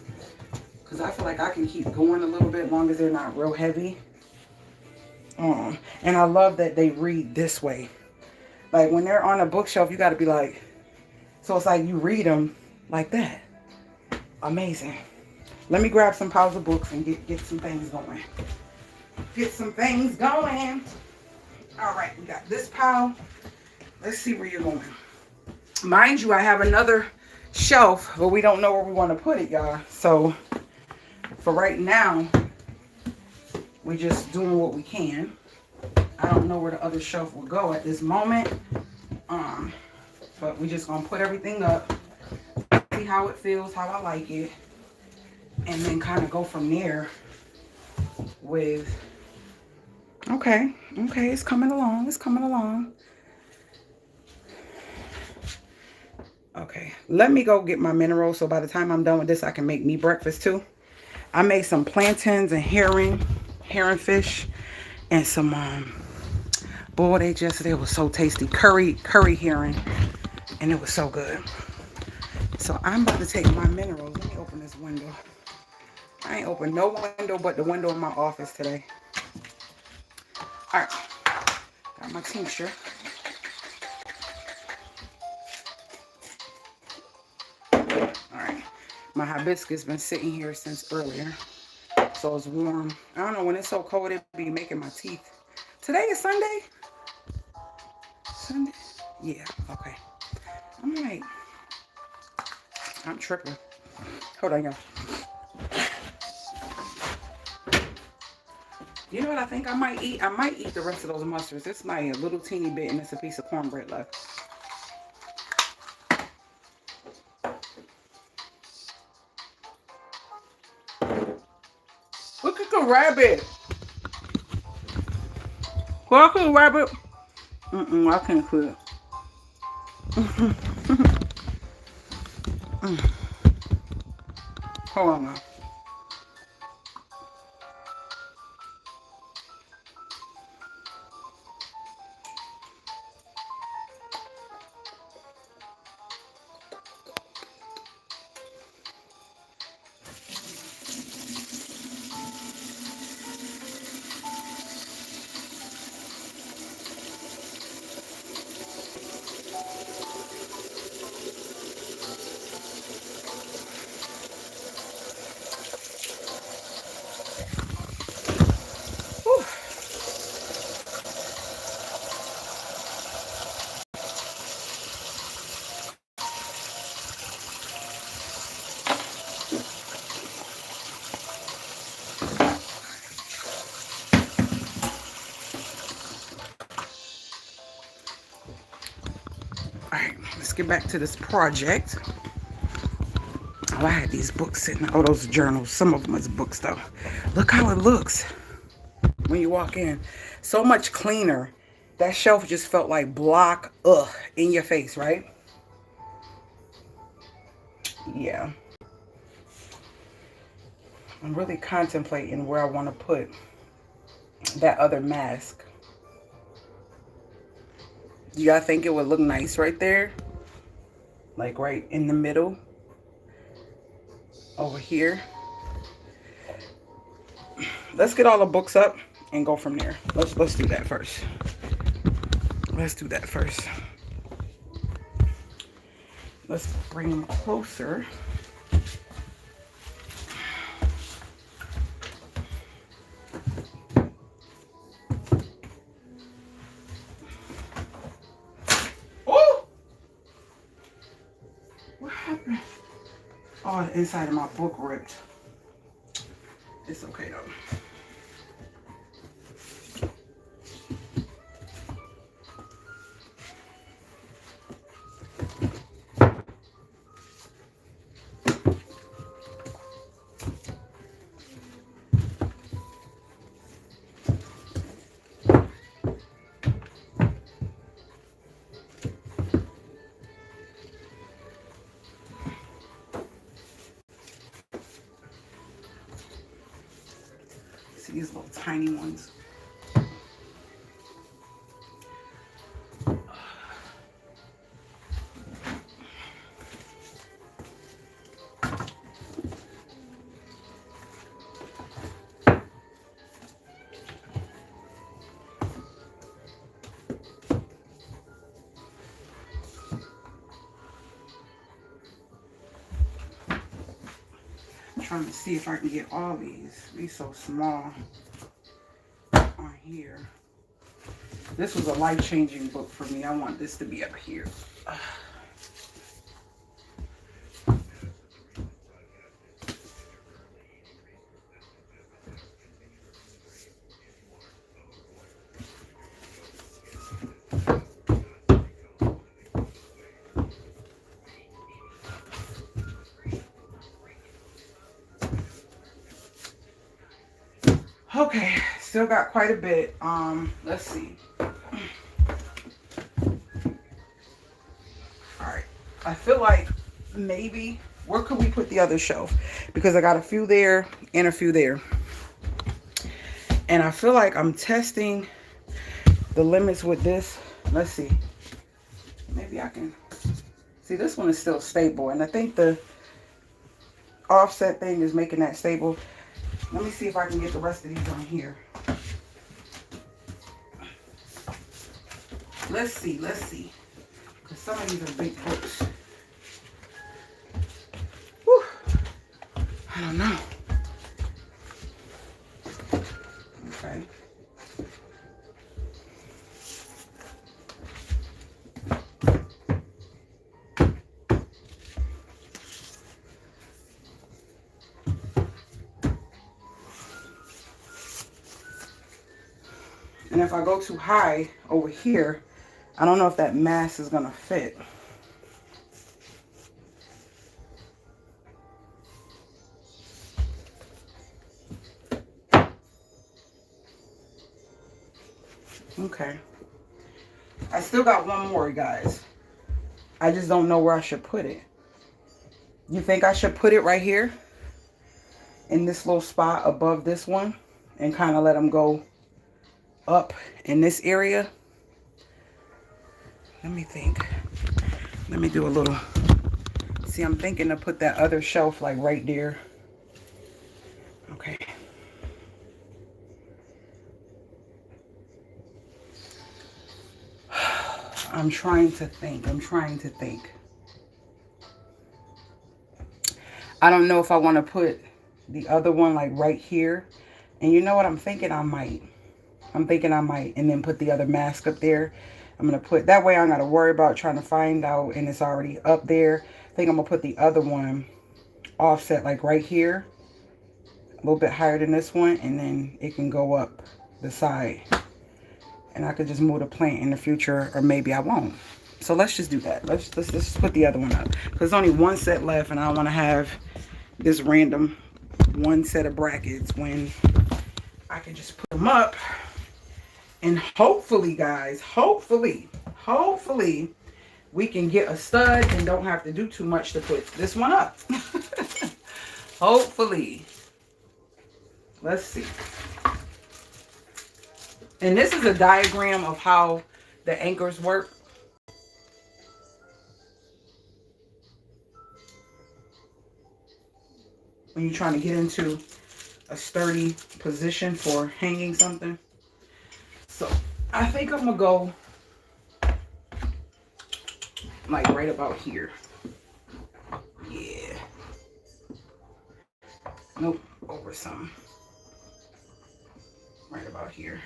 because I feel like I can keep going a little bit long as they're not real heavy. And I love that they read this way. Like when they're on a bookshelf, you got to be like, so it's like you read them like that. Amazing. Let me grab some piles of books and get some things going. Get some things going. All right, we got this pile. Let's see where you're going. Mind you, I have another shelf, but we don't know where we want to put it, y'all. So for right now, we're just doing what we can. I don't know where the other shelf will go at this moment. But we just gonna put everything up, see how it feels, how I like it, and then kind of go from there with, okay, it's coming along, it's coming along. Okay, let me go get my minerals so by the time I'm done with this, I can make me breakfast too. I made some plantains and herring fish, and some, boy, they was so tasty. Curry herring, and it was so good. So I'm about to take my minerals. Let me open this window. I ain't opened no window but the window in my office today. All right, got my tincture. All right, my hibiscus been sitting here since earlier, so it's warm. I don't know, when it's so cold, it be making my teeth. Today is Sunday? Sunday? Yeah, okay. I'm like, I'm tripping. Hold on, y'all. You know what I think I might eat? I might eat the rest of those mustards. This might be a little teeny bit, and it's a piece of cornbread left. Look at the rabbit. Look at the rabbit. I can't quit. Hold on now. Alright, let's get back to this project. Oh, I had these books sitting. Oh, those journals. Some of them is books, though. Look how it looks when you walk in. So much cleaner. That shelf just felt like block, in your face, right? Yeah. I'm really contemplating where I want to put that other mask. Do y'all think it would look nice right there? Like right in the middle? over here. Let's get all the books up and go from there. Let's do that first. Let's do that first. Let's bring them closer. Oh! What happened? Oh, the inside of my book ripped. It's okay though. See these little tiny ones. Trying to see if I can get all these so small on here. This was a life-changing book for me. I want this to be up here. Okay, still got quite a bit. Let's see. Alright. I feel like maybe, where could we put the other shelf? Because I got a few there and a few there. And I feel like I'm testing the limits with this. Let's see. Maybe I can. See, this one is still stable. And I think the offset thing is making that stable. Let me see if I can get the rest of these on here. Let's see. Because some of these are big books. Whew. I don't know. Okay. And if I go too high over here, I don't know if that mass is going to fit. Okay. I still got one more, guys. I just don't know where I should put it. You think I should put it right here? In this little spot above this one? And kind of let them go up in this area? Let me think. Let me do a little. See, I'm thinking to put that other shelf like right there. Okay. I'm trying to think. I don't know if I want to put the other one like right here. And you know what? I'm thinking I might. And then put the other mask up there. I'm going to put, that way I don't got to worry about trying to find out and it's already up there. I think I'm going to put the other one offset like right here. A little bit higher than this one. And then it can go up the side. And I could just move the plant in the future, or maybe I won't. So let's just do that. Let's put the other one up. Because there's only one set left and I don't want to have this random one set of brackets when I can just put them up. And hopefully, guys, hopefully, we can get a stud and don't have to do too much to put this one up. Hopefully. Let's see. And this is a diagram of how the anchors work. when you're trying to get into a sturdy position for hanging something. So I think I'm gonna go like right about here. Yeah. Nope, over some. Right about here.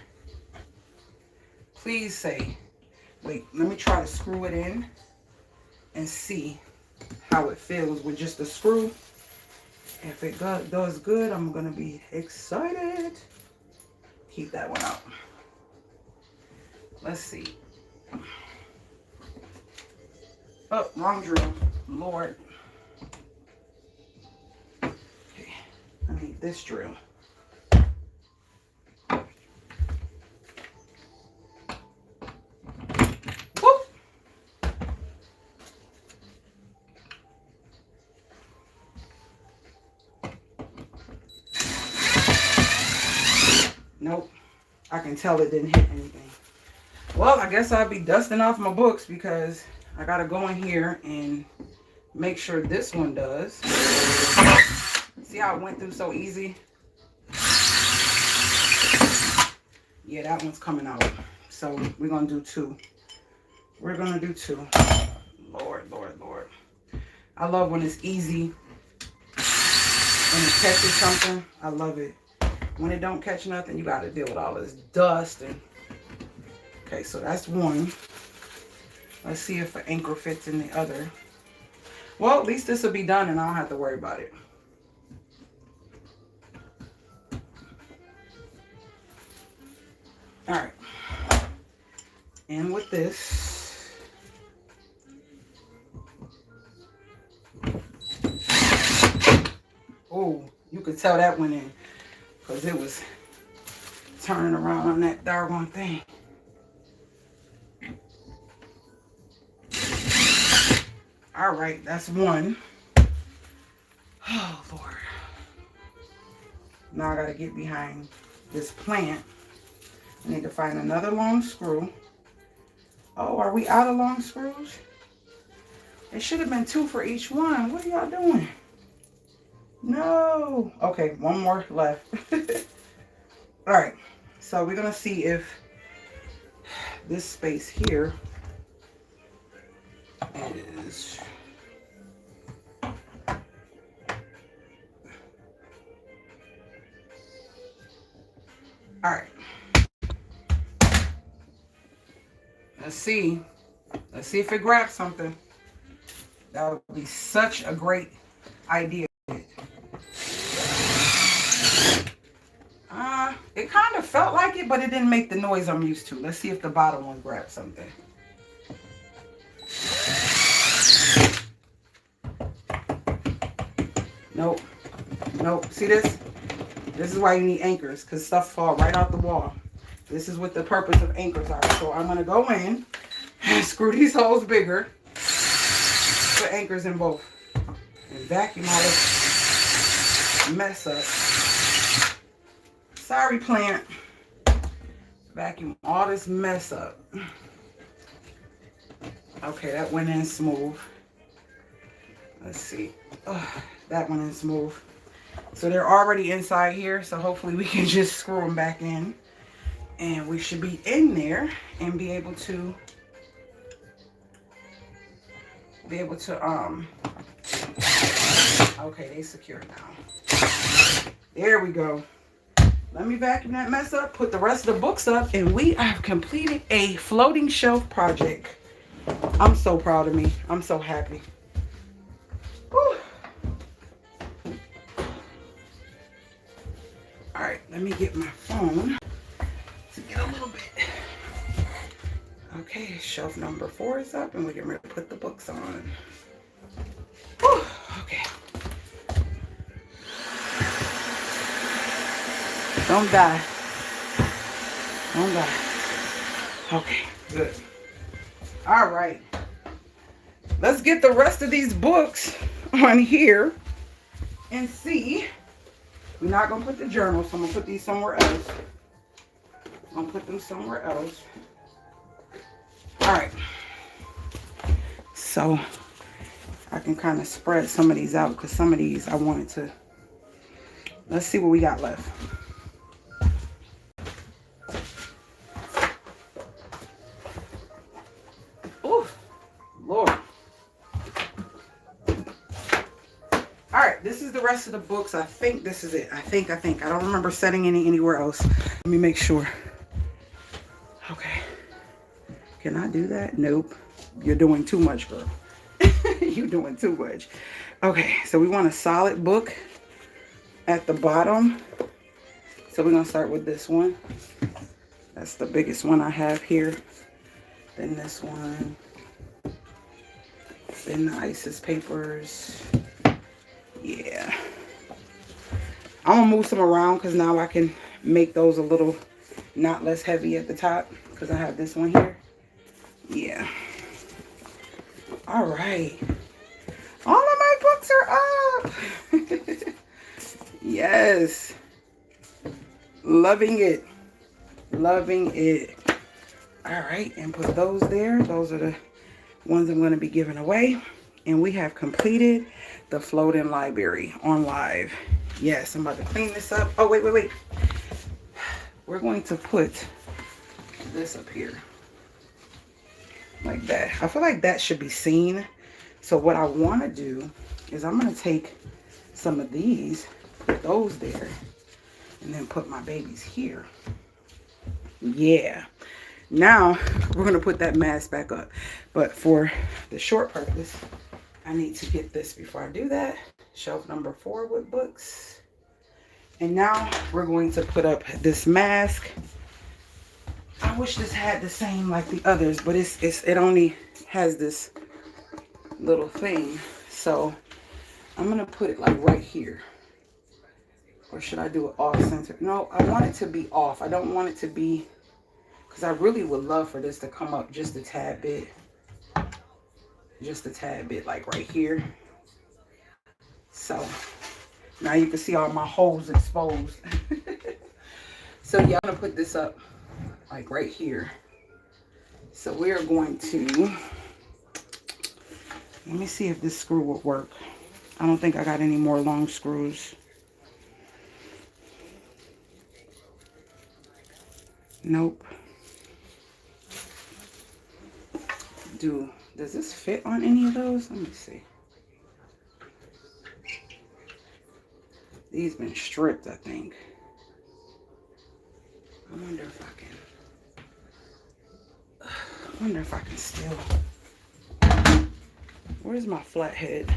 Please say, wait, let me try to screw it in and see how it feels with just the screw. If it does good, I'm gonna be excited. Keep that one out. Let's see. Oh, wrong drill. Lord. Okay, I need this drill. Whoop. Nope. I can tell it didn't hit anything. Well, I guess I'll be dusting off my books because I gotta go in here and make sure this one does. See how it went through so easy? Yeah, that one's coming out. So we're gonna do two. We're gonna do two. Lord, Lord, Lord. I love when it's easy and it catches something. I love it. When it don't catch nothing, you gotta deal with all this dust and. Okay, so that's one. Let's see if an anchor fits in the other. Well, at least this will be done and I don't have to worry about it. All right. And with this. Oh, you could tell that went in because it was turning around on that doggone thing. All right, that's one. Oh, Lord. Now I got to get behind this plant. I need to find another long screw. Oh, are we out of long screws? It should have been two for each one. What are y'all doing? No. Okay, one more left. All right, so we're going to see if this space here is... All right. Let's see. Let's see if it grabs something. That would be such a great idea. It kind of felt like it, but it didn't make the noise I'm used to. Let's see if the bottom one grabs something. Nope. Nope. See this? This is why you need anchors, because stuff fall right out the wall. This is what the purpose of anchors are. So I'm going to go in and screw these holes bigger. Put anchors in both. And vacuum all this mess up. Sorry, plant. Vacuum all this mess up. Okay, that went in smooth. Let's see. That went in smooth. So they're already inside here. So hopefully we can just screw them back in. And we should be in there and be able to okay, they secure now. There we go. Let me vacuum that mess up, put the rest of the books up, and we have completed a floating shelf project. I'm so proud of me. I'm so happy. Whew. All right, let me get my phone to get a little bit. Okay, shelf number 4 is up, and we're getting ready to put the books on. Whew. Okay. Don't die. Don't die. Okay, good. All right. Let's get the rest of these books on here and see. We're not going to put the journals, so I'm going to put these somewhere else. I'm going to put them somewhere else. All right. So I can kind of spread some of these out because some of these I wanted to Let's see what we got left. Oh, Lord. All right, this is the rest of the books. I think this is it. I think. I don't remember setting anywhere else. Let me make sure. Okay. Can I do that? Nope. You're doing too much, girl. You're doing too much. Okay, so we want a solid book at the bottom. So we're going to start with this one. That's the biggest one I have here. Then this one. Then the ISIS papers. Yeah. I'm going to move some around because now I can make those a little not less heavy at the top because I have this one here. Yeah. All right. All of my books are up. Yes. Loving it. Loving it. All right. And put those there. Those are the ones I'm going to be giving away. And we have completed the floating library on live. Yes, I'm about to clean this up. Oh, wait. We're going to put this up here. Like that. I feel like that should be seen. So what I want to do is I'm going to take some of these, put those there, and then put my babies here. Yeah. Now we're going to put that mask back up. But for the short purpose, I need to get this before I do that. Shelf number 4 with books. And now we're going to put up this mask. I wish this had the same like the others, but it only has this little thing. So I'm gonna put it like right here. Or should I do it off center? No, I want it to be off. I don't want it to be, because I really would love for this to come up just a tad bit. Just a tad bit, like right here. So now you can see all my holes exposed. So yeah, I'm gonna put this up like right here. So we are going to, let me see if this screw will work. I don't think I got any more long screws. Nope. Does this fit on any of those? Let me see. These been stripped, I think. I wonder if I can still. Where's my flathead?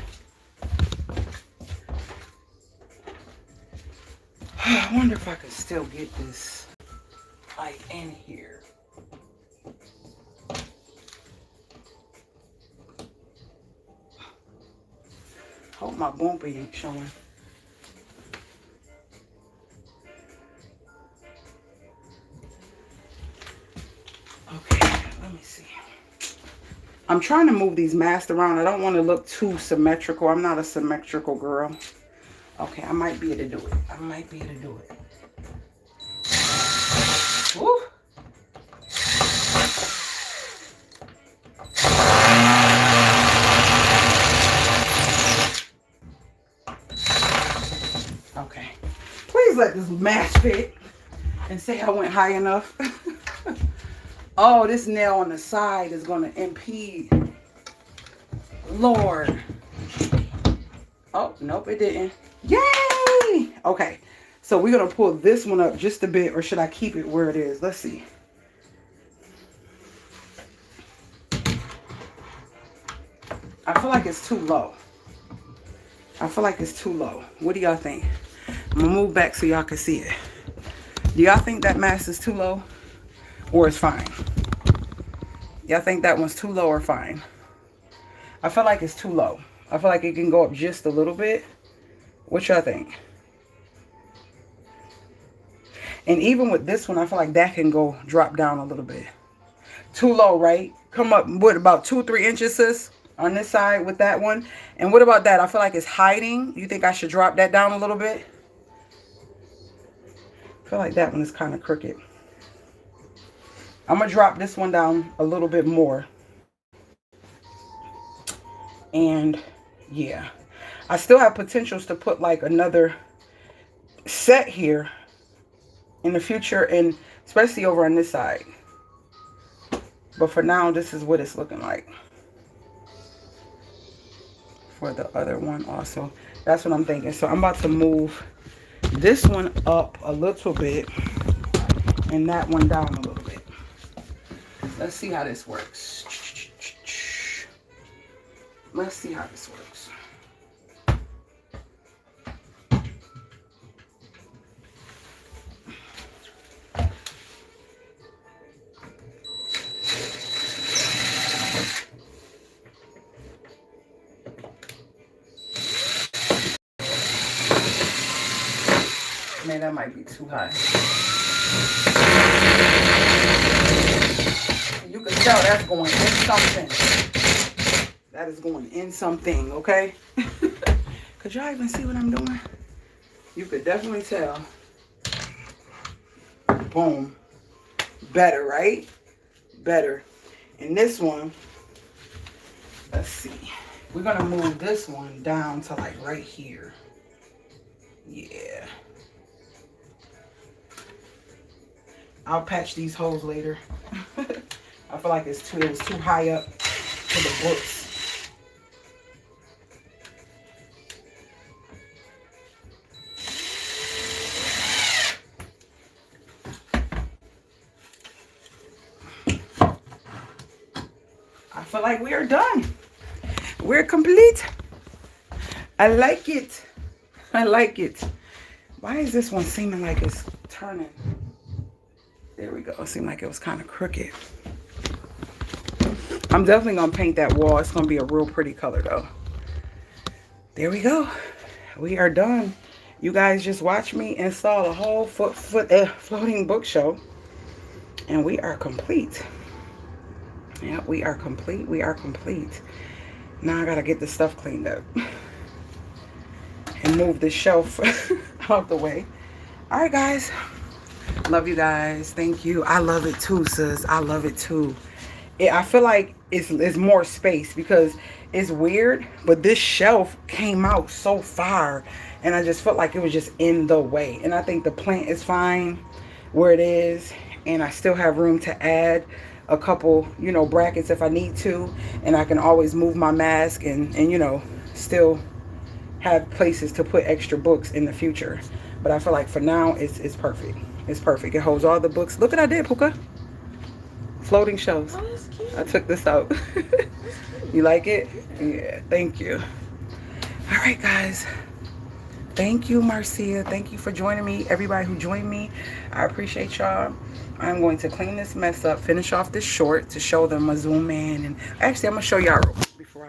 I wonder if I can still get this like in here. Hope my bumpy ain't showing. Okay, let me see. I'm trying to move these masks around. I don't want to look too symmetrical. I'm not a symmetrical girl. Okay, I might be able to do it. I might be able to do it. Woo. Okay. Please let this mask fit and say I went high enough. Oh, this nail on the side is going to impede. Lord. Oh, nope, it didn't. Yay! Okay, so we're going to pull this one up just a bit, or should I keep it where it is? Let's see. I feel like it's too low. I feel like it's too low. What do y'all think? I'm going to move back so y'all can see it. Do y'all think that mask is too low? Or it's fine? Y'all think that one's too low or fine? I feel like it's too low. I feel like it can go up just a little bit. What y'all think? And even with this one, I feel like that can go drop down a little bit. Too low, right? Come up, what, about 2-3 inches, sis? On this side with that one. And what about that? I feel like it's hiding. You think I should drop that down a little bit? I feel like that one is kind of crooked. I'm going to drop this one down a little bit more. And yeah, I still have potentials to put like another set here in the future, and especially over on this side. But for now, this is what it's looking like for the other one also. That's what I'm thinking. So I'm about to move this one up a little bit and that one down a little bit. Let's see how this works. Let's see how this works. Man, that might be too high. You can tell that's going in something. That is going in something, okay? Could y'all even see what I'm doing? You could definitely tell. Boom. Better, right? Better. And this one, let's see. We're going to move this one down to like right here. Yeah. I'll patch these holes later. I feel like it was too high up to the books. I feel like we are done. We're complete. I like it. I like it. Why is this one seeming like it's turning? There we go. It seemed like it was kind of crooked. I'm definitely going to paint that wall. It's going to be a real pretty color though. There we go. We are done. You guys just watch me install a whole floating bookshelf. And we are complete. Yeah, we are complete. We are complete. Now I got to get this stuff cleaned up. And move this shelf out the way. All right, guys. Love you guys. Thank you. I love it too, sis. I love it too. I feel like it's more space because it's weird, but this shelf came out so far and I just felt like it was just in the way. And I think the plant is fine where it is, and I still have room to add a couple, you know, brackets if I need to, and I can always move my mask and you know, still have places to put extra books in the future. But I feel like for now it's perfect. It's perfect. It holds all the books. Look what I did, Puka. Floating shelves. Oh, that's cute. I took this out. You like it? Yeah, thank you. All right, guys. Thank you, Marcia. Thank you for joining me. Everybody who joined me, I appreciate y'all. I'm going to clean this mess up, finish off this short to show them a zoom in. And actually, I'm going to show y'all real quick before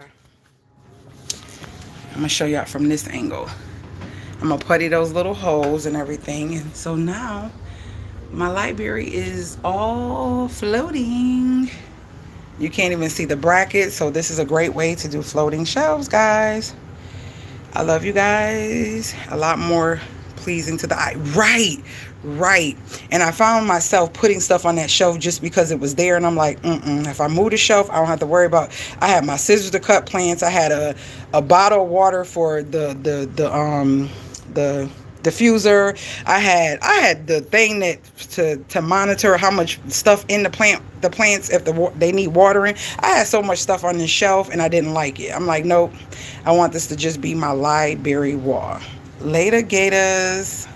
I'm going to show y'all from this angle. I'm going to putty those little holes and everything. And so now my library is all floating. You can't even see the brackets, so this is a great way to do floating shelves, guys. I love you guys. A lot more pleasing to the eye. Right. And I found myself putting stuff on that shelf just because it was there, and I'm like, if I move the shelf, I don't have to worry about. I had my scissors to cut plants. I had a bottle of water for the diffuser. I had the thing that to monitor how much stuff in the plants if they need watering. I had so much stuff on this shelf and I didn't like it. I'm like, nope, I want this to just be my library wall. Later, Gators.